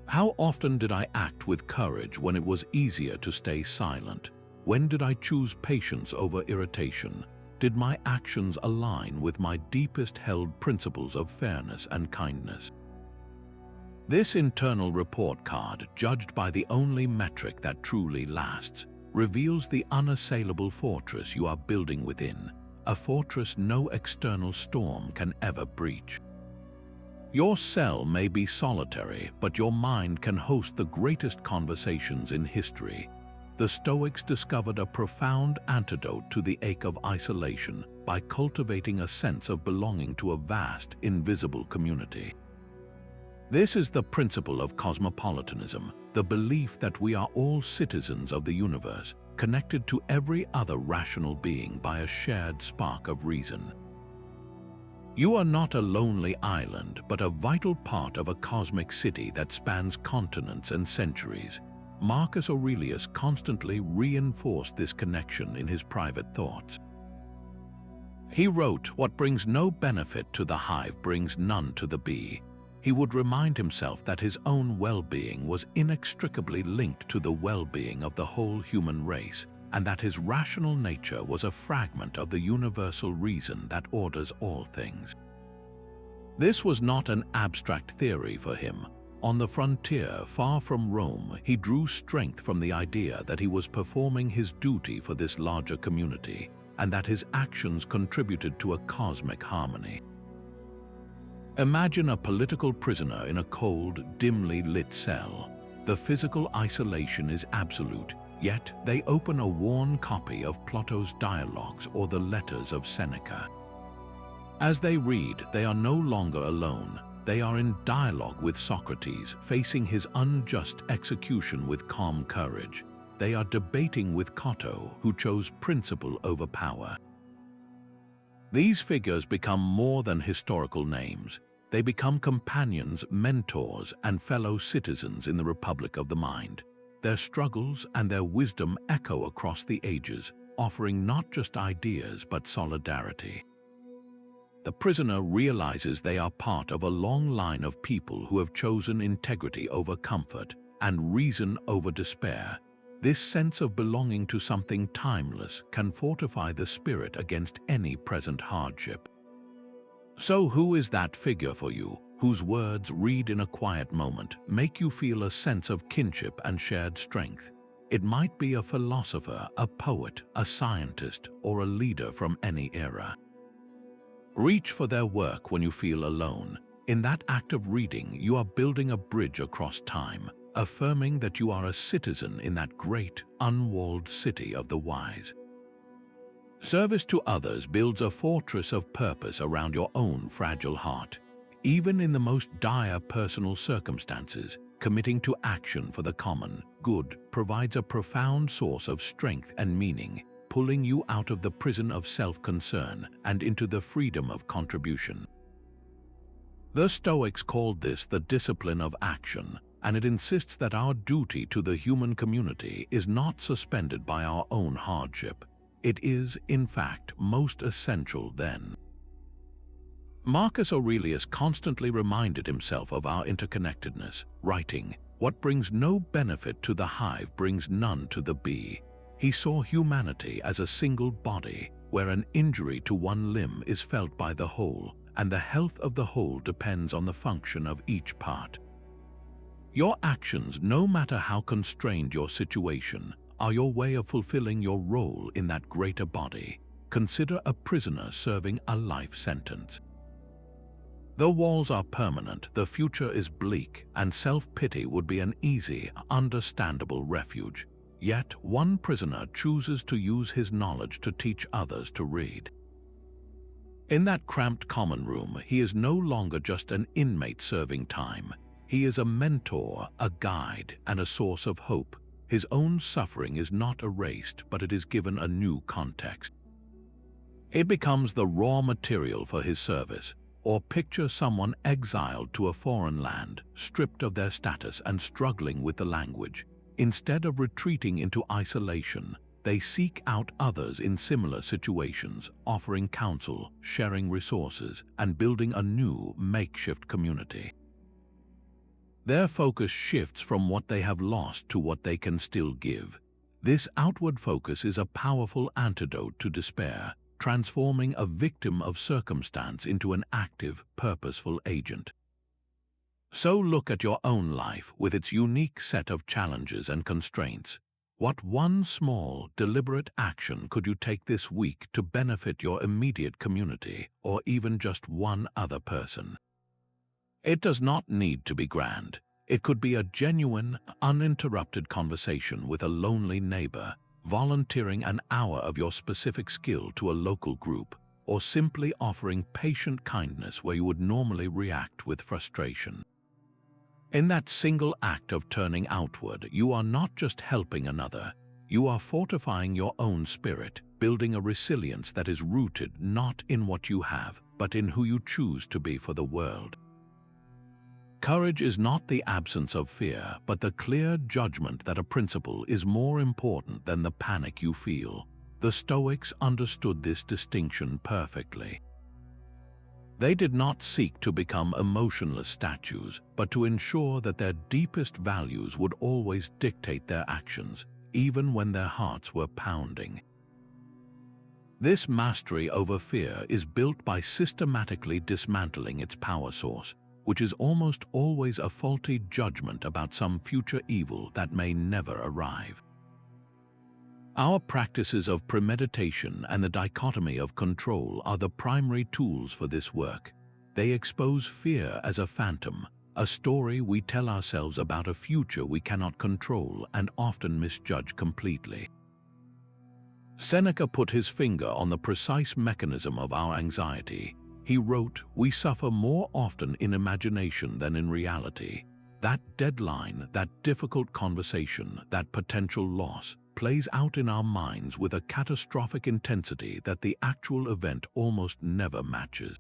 How often did I act with courage when it was easier to stay silent? When did I choose patience over irritation? Did my actions align with my deepest held principles of fairness and kindness? This internal report card, judged by the only metric that truly lasts, reveals the unassailable fortress you are building within, a fortress no external storm can ever breach. Your cell may be solitary, but your mind can host the greatest conversations in history. The Stoics discovered a profound antidote to the ache of isolation by cultivating a sense of belonging to a vast, invisible community. This is the principle of cosmopolitanism, the belief that we are all citizens of the universe, connected to every other rational being by a shared spark of reason. You are not a lonely island, but a vital part of a cosmic city that spans continents and centuries. Marcus Aurelius constantly reinforced this connection in his private thoughts. He wrote, "What brings no benefit to the hive brings none to the bee." He would remind himself that his own well-being was inextricably linked to the well-being of the whole human race, and that his rational nature was a fragment of the universal reason that orders all things. This was not an abstract theory for him. On the frontier, far from Rome, he drew strength from the idea that he was performing his duty for this larger community, and that his actions contributed to a cosmic harmony. Imagine a political prisoner in a cold, dimly lit cell. The physical isolation is absolute, yet they open a worn copy of Plato's dialogues or the letters of Seneca. As they read, they are no longer alone. They are in dialogue with Socrates, facing his unjust execution with calm courage. They are debating with Cato, who chose principle over power. These figures become more than historical names. They become companions, mentors, and fellow citizens in the Republic of the Mind. Their struggles and their wisdom echo across the ages, offering not just ideas but solidarity. The prisoner realizes they are part of a long line of people who have chosen integrity over comfort and reason over despair. This sense of belonging to something timeless can fortify the spirit against any present hardship. So who is that figure for you, whose words, read in a quiet moment, make you feel a sense of kinship and shared strength? It might be a philosopher, a poet, a scientist, or a leader from any era. Reach for their work when you feel alone. In that act of reading, you are building a bridge across time, affirming that you are a citizen in that great, unwalled city of the wise. Service to others builds a fortress of purpose around your own fragile heart. Even in the most dire personal circumstances, committing to action for the common good provides a profound source of strength and meaning, pulling you out of the prison of self-concern and into the freedom of contribution. The Stoics called this the discipline of action, and it insists that our duty to the human community is not suspended by our own hardship. It is, in fact, most essential then. Marcus Aurelius constantly reminded himself of our interconnectedness, writing, "What brings no benefit to the hive brings none to the bee." He saw humanity as a single body, where an injury to one limb is felt by the whole, and the health of the whole depends on the function of each part. Your actions, no matter how constrained your situation, are your way of fulfilling your role in that greater body. Consider a prisoner serving a life sentence. Though walls are permanent, the future is bleak, and self-pity would be an easy, understandable refuge. Yet, one prisoner chooses to use his knowledge to teach others to read. In that cramped common room, he is no longer just an inmate serving time. He is a mentor, a guide, and a source of hope. His own suffering is not erased, but it is given a new context. It becomes the raw material for his service. Or picture someone exiled to a foreign land, stripped of their status and struggling with the language. Instead of retreating into isolation, they seek out others in similar situations, offering counsel, sharing resources, and building a new, makeshift community. Their focus shifts from what they have lost to what they can still give. This outward focus is a powerful antidote to despair, transforming a victim of circumstance into an active, purposeful agent. So look at your own life with its unique set of challenges and constraints. What one small, deliberate action could you take this week to benefit your immediate community or even just one other person? It does not need to be grand. It could be a genuine, uninterrupted conversation with a lonely neighbor, volunteering an hour of your specific skill to a local group, or simply offering patient kindness where you would normally react with frustration. In that single act of turning outward, you are not just helping another, you are fortifying your own spirit, building a resilience that is rooted not in what you have, but in who you choose to be for the world. Courage is not the absence of fear, but the clear judgment that a principle is more important than the panic you feel. The Stoics understood this distinction perfectly. They did not seek to become emotionless statues, but to ensure that their deepest values would always dictate their actions, even when their hearts were pounding. This mastery over fear is built by systematically dismantling its power source, which is almost always a faulty judgment about some future evil that may never arrive. Our practices of premeditation and the dichotomy of control are the primary tools for this work. They expose fear as a phantom, a story we tell ourselves about a future we cannot control and often misjudge completely. Seneca put his finger on the precise mechanism of our anxiety. He wrote, "We suffer more often in imagination than in reality." That deadline, that difficult conversation, that potential loss, plays out in our minds with a catastrophic intensity that the actual event almost never matches.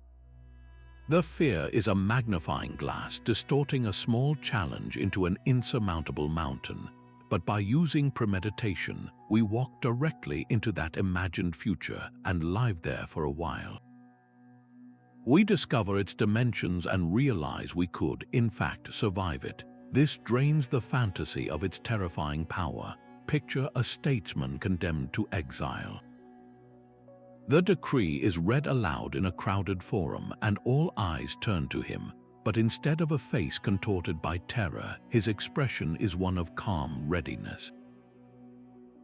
The fear is a magnifying glass distorting a small challenge into an insurmountable mountain. But by using premeditation, we walk directly into that imagined future and live there for a while. We discover its dimensions and realize we could, in fact, survive it. This drains the fantasy of its terrifying power. Picture a statesman condemned to exile. The decree is read aloud in a crowded forum, and all eyes turn to him. But instead of a face contorted by terror, his expression is one of calm readiness.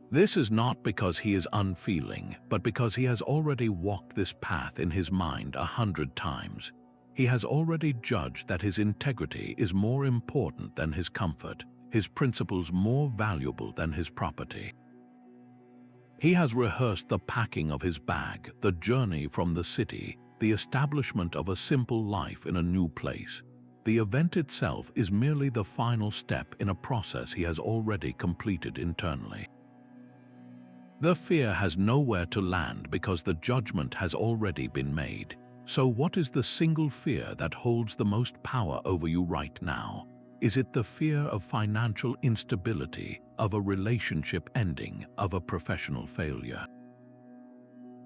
This is not because he is unfeeling, but because he has already walked this path in his mind 100 times. He has already judged that his integrity is more important than his comfort, his principles more valuable than his property. He has rehearsed the packing of his bag, the journey from the city, the establishment of a simple life in a new place. The event itself is merely the final step in a process he has already completed internally. The fear has nowhere to land because the judgment has already been made. So what is the single fear that holds the most power over you right now? Is it the fear of financial instability, of a relationship ending, of a professional failure?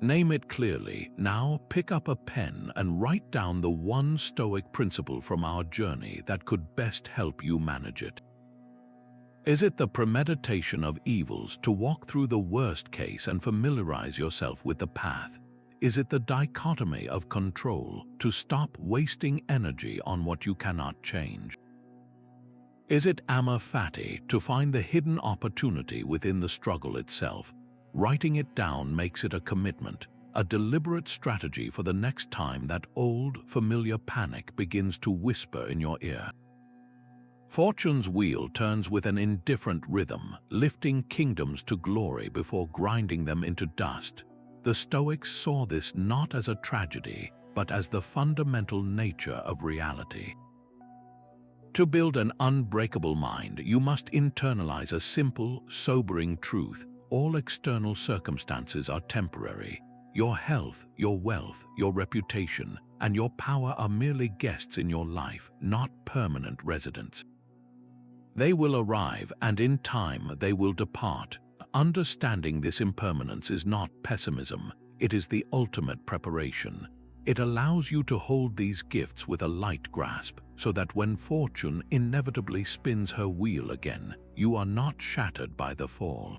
Name it clearly. Now pick up a pen and write down the one Stoic principle from our journey that could best help you manage it. Is it the premeditation of evils, to walk through the worst case and familiarize yourself with the path? Is it the dichotomy of control, to stop wasting energy on what you cannot change? Is it Amor Fati, to find the hidden opportunity within the struggle itself? Writing it down makes it a commitment, a deliberate strategy for the next time that old, familiar panic begins to whisper in your ear. Fortune's wheel turns with an indifferent rhythm, lifting kingdoms to glory before grinding them into dust. The Stoics saw this not as a tragedy, but as the fundamental nature of reality. To build an unbreakable mind, you must internalize a simple, sobering truth. All external circumstances are temporary. Your health, your wealth, your reputation, and your power are merely guests in your life, not permanent residents. They will arrive, and in time they will depart. Understanding this impermanence is not pessimism, it is the ultimate preparation. It allows you to hold these gifts with a light grasp, so that when fortune inevitably spins her wheel again, you are not shattered by the fall.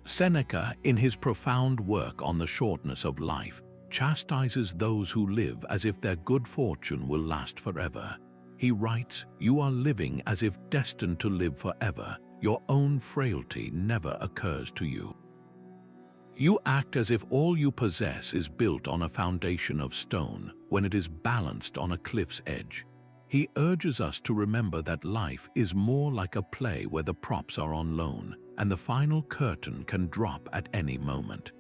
Seneca, in his profound work on the shortness of life, chastises those who live as if their good fortune will last forever. He writes, "You are living as if destined to live forever. Your own frailty never occurs to you. You act as if all you possess is built on a foundation of stone, when it is balanced on a cliff's edge." He urges us to remember that life is more like a play where the props are on loan, and the final curtain can drop at any moment.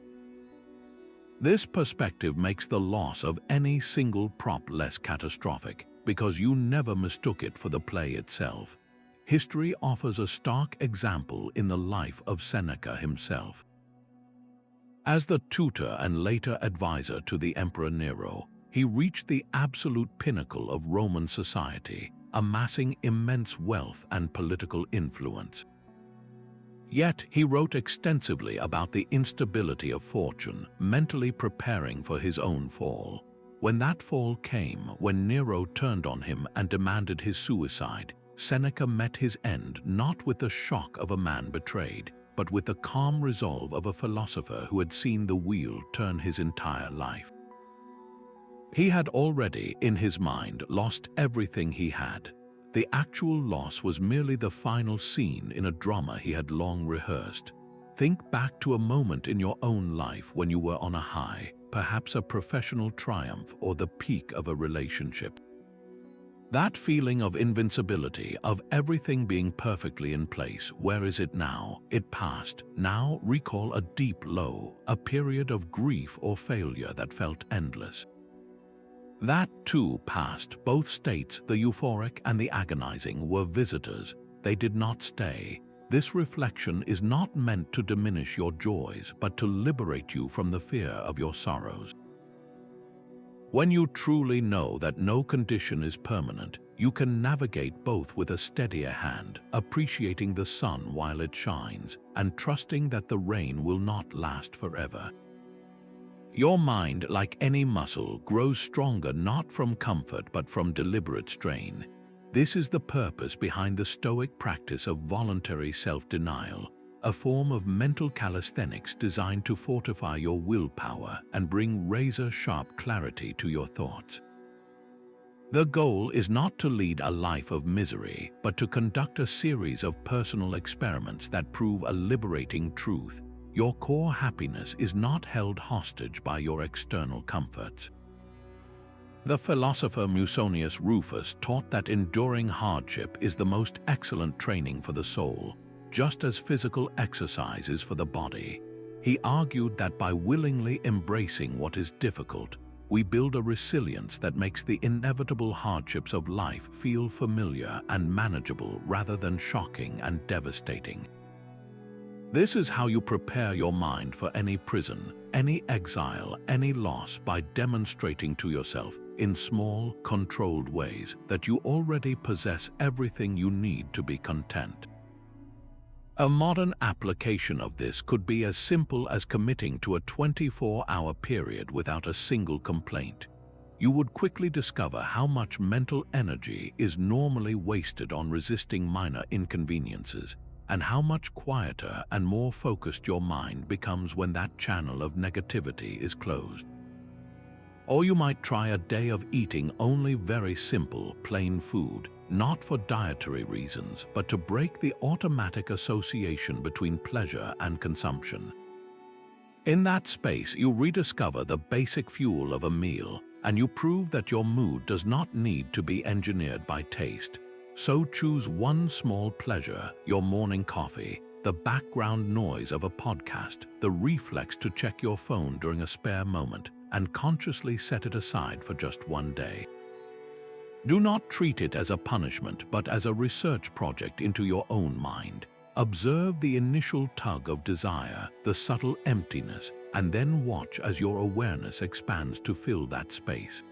This perspective makes the loss of any single prop less catastrophic, because you never mistook it for the play itself. History offers a stark example in the life of Seneca himself. As the tutor and later advisor to the Emperor Nero, he reached the absolute pinnacle of Roman society, amassing immense wealth and political influence. Yet he wrote extensively about the instability of fortune, mentally preparing for his own fall. When that fall came, when Nero turned on him and demanded his suicide, Seneca met his end not with the shock of a man betrayed, but with the calm resolve of a philosopher who had seen the wheel turn his entire life. He had already, in his mind, lost everything he had. The actual loss was merely the final scene in a drama he had long rehearsed. Think back to a moment in your own life when you were on a high, perhaps a professional triumph or the peak of a relationship. That feeling of invincibility, of everything being perfectly in place, where is it now? It passed. Now recall a deep low, a period of grief or failure that felt endless. That too passed. Both states, the euphoric and the agonizing, were visitors. They did not stay. This reflection is not meant to diminish your joys, but to liberate you from the fear of your sorrows. When you truly know that no condition is permanent, you can navigate both with a steadier hand, appreciating the sun while it shines, and trusting that the rain will not last forever. Your mind, like any muscle, grows stronger not from comfort but from deliberate strain. This is the purpose behind the Stoic practice of voluntary self-denial, a form of mental calisthenics designed to fortify your willpower and bring razor-sharp clarity to your thoughts. The goal is not to lead a life of misery, but to conduct a series of personal experiments that prove a liberating truth. Your core happiness is not held hostage by your external comforts. The philosopher Musonius Rufus taught that enduring hardship is the most excellent training for the soul, just as physical exercise is for the body. He argued that by willingly embracing what is difficult, we build a resilience that makes the inevitable hardships of life feel familiar and manageable rather than shocking and devastating. This is how you prepare your mind for any prison, any exile, any loss, by demonstrating to yourself, in small, controlled ways, that you already possess everything you need to be content. A modern application of this could be as simple as committing to a 24-hour period without a single complaint. you would quickly discover how much mental energy is normally wasted on resisting minor inconveniences, and how much quieter and more focused your mind becomes when that channel of negativity is closed. Or you might try a day of eating only very simple, plain food, not for dietary reasons, but to break the automatic association between pleasure and consumption. In that space, you rediscover the basic fuel of a meal, and you prove that your mood does not need to be engineered by taste. So choose one small pleasure, your morning coffee, the background noise of a podcast, the reflex to check your phone during a spare moment, and consciously set it aside for just one day. Do not treat it as a punishment, but as a research project into your own mind. Observe the initial tug of desire, the subtle emptiness, and then watch as your awareness expands to fill that space.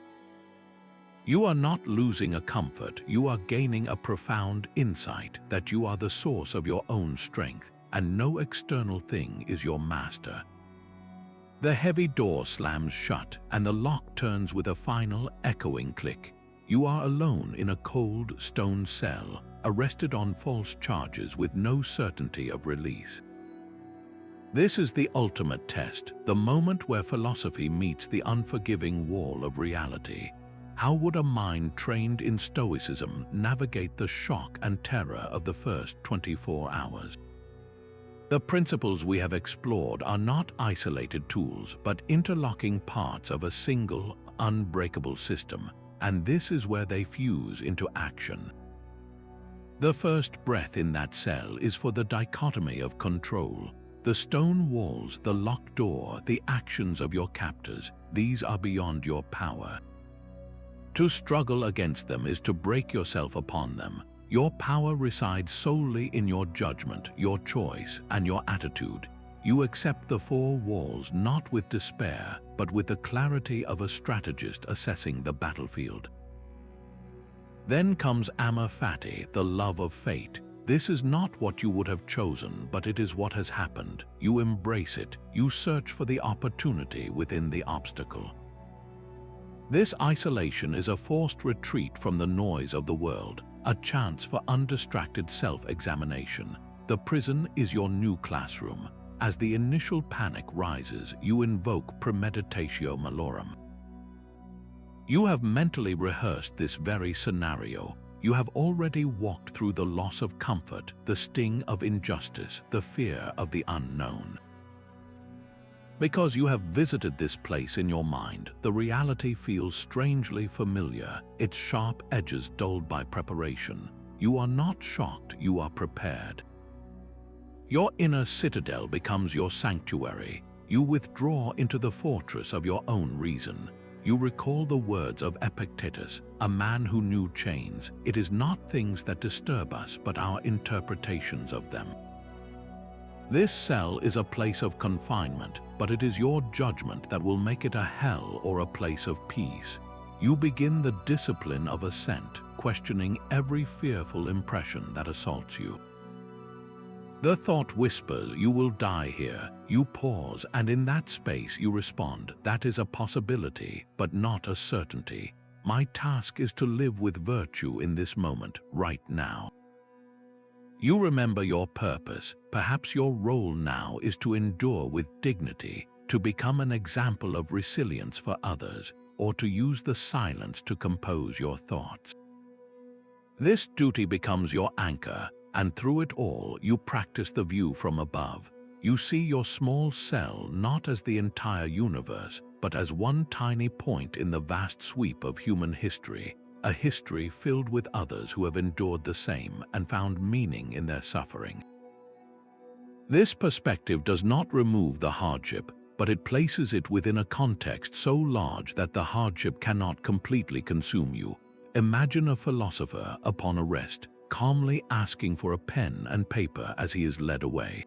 You are not losing a comfort, you are gaining a profound insight that you are the source of your own strength, and no external thing is your master. The heavy door slams shut, and the lock turns with a final, echoing click. You are alone in a cold, stone cell, arrested on false charges with no certainty of release. This is the ultimate test, the moment where philosophy meets the unforgiving wall of reality. How would a mind trained in Stoicism navigate the shock and terror of the first 24 hours? The principles we have explored are not isolated tools, but interlocking parts of a single, unbreakable system, and this is where they fuse into action. The first breath in that cell is for the dichotomy of control. The stone walls, the locked door, the actions of your captors, these are beyond your power. To struggle against them is to break yourself upon them. Your power resides solely in your judgment, your choice, and your attitude. You accept the four walls not with despair, but with the clarity of a strategist assessing the battlefield. Then comes Amor Fati, the love of fate. This is not what you would have chosen, but it is what has happened. You embrace it. You search for the opportunity within the obstacle. This isolation is a forced retreat from the noise of the world, a chance for undistracted self-examination. The prison is your new classroom. As the initial panic rises, you invoke Premeditation Malorum. You have mentally rehearsed this very scenario. You have already walked through the loss of comfort, the sting of injustice, the fear of the unknown. Because you have visited this place in your mind, the reality feels strangely familiar, its sharp edges dulled by preparation. You are not shocked, you are prepared. Your inner citadel becomes your sanctuary. You withdraw into the fortress of your own reason. You recall the words of Epictetus, a man who knew chains. It is not things that disturb us, but our interpretations of them. This cell is a place of confinement, but it is your judgment that will make it a hell or a place of peace. You begin the discipline of assent, questioning every fearful impression that assaults you. The thought whispers, "You will die here." You pause, and in that space you respond, "That is a possibility, but not a certainty. My task is to live with virtue in this moment, right now." You remember your purpose. Perhaps your role now is to endure with dignity, to become an example of resilience for others, or to use the silence to compose your thoughts. This duty becomes your anchor, and through it all, you practice the view from above. You see your small cell not as the entire universe, but as one tiny point in the vast sweep of human history, a history filled with others who have endured the same and found meaning in their suffering. This perspective does not remove the hardship, but it places it within a context so large that the hardship cannot completely consume you. Imagine a philosopher upon arrest, calmly asking for a pen and paper as he is led away.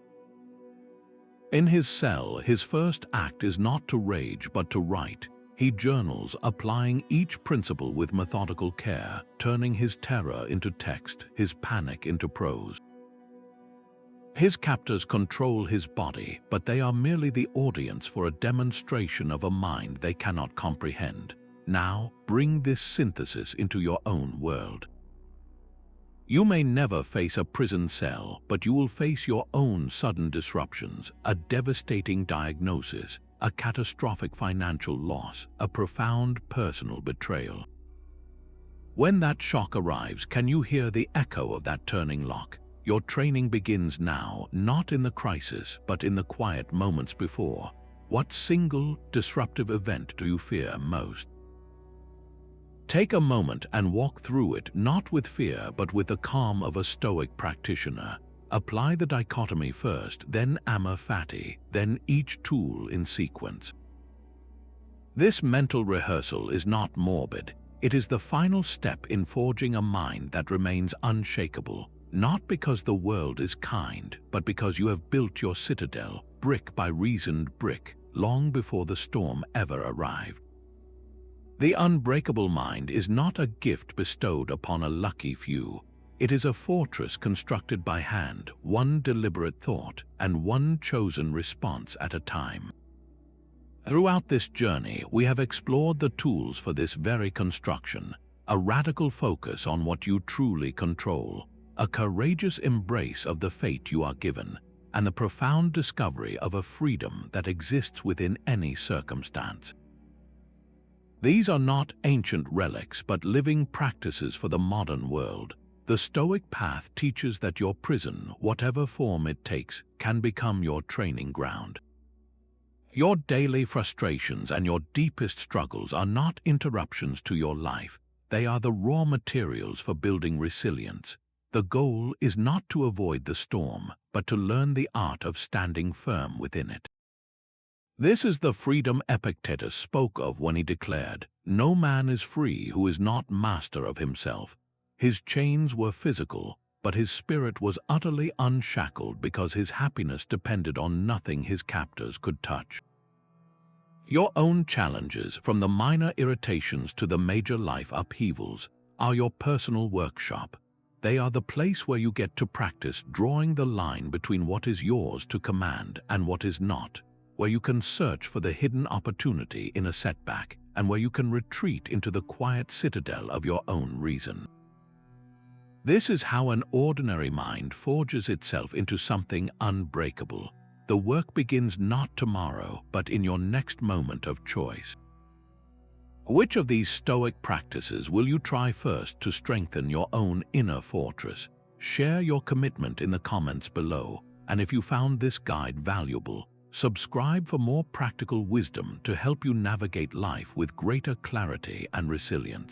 In his cell, his first act is not to rage but to write. He journals, applying each principle with methodical care, turning his terror into text, his panic into prose. His captors control his body, but they are merely the audience for a demonstration of a mind they cannot comprehend. Now, bring this synthesis into your own world. You may never face a prison cell, but you will face your own sudden disruptions, a devastating diagnosis, a catastrophic financial loss, a profound personal betrayal. When that shock arrives, can you hear the echo of that turning lock? Your training begins now, not in the crisis, but in the quiet moments before. What single, disruptive event do you fear most? Take a moment and walk through it, not with fear, but with the calm of a Stoic practitioner. Apply the dichotomy first, then Amor Fati, then each tool in sequence. This mental rehearsal is not morbid. It is the final step in forging a mind that remains unshakable, not because the world is kind, but because you have built your citadel, brick by reasoned brick, long before the storm ever arrived. The unbreakable mind is not a gift bestowed upon a lucky few. It is a fortress constructed by hand, one deliberate thought, and one chosen response at a time. Throughout this journey, we have explored the tools for this very construction, a radical focus on what you truly control, a courageous embrace of the fate you are given, and the profound discovery of a freedom that exists within any circumstance. These are not ancient relics, but living practices for the modern world. The Stoic path teaches that your prison, whatever form it takes, can become your training ground. Your daily frustrations and your deepest struggles are not interruptions to your life. They are the raw materials for building resilience. The goal is not to avoid the storm, but to learn the art of standing firm within it. This is the freedom Epictetus spoke of when he declared, "No man is free who is not master of himself." His chains were physical, but his spirit was utterly unshackled because his happiness depended on nothing his captors could touch. Your own challenges, from the minor irritations to the major life upheavals, are your personal workshop. They are the place where you get to practice drawing the line between what is yours to command and what is not, where you can search for the hidden opportunity in a setback, and where you can retreat into the quiet citadel of your own reason. This is how an ordinary mind forges itself into something unbreakable. The work begins not tomorrow, but in your next moment of choice. Which of these Stoic practices will you try first to strengthen your own inner fortress? Share your commitment in the comments below, and if you found this guide valuable, subscribe for more practical wisdom to help you navigate life with greater clarity and resilience.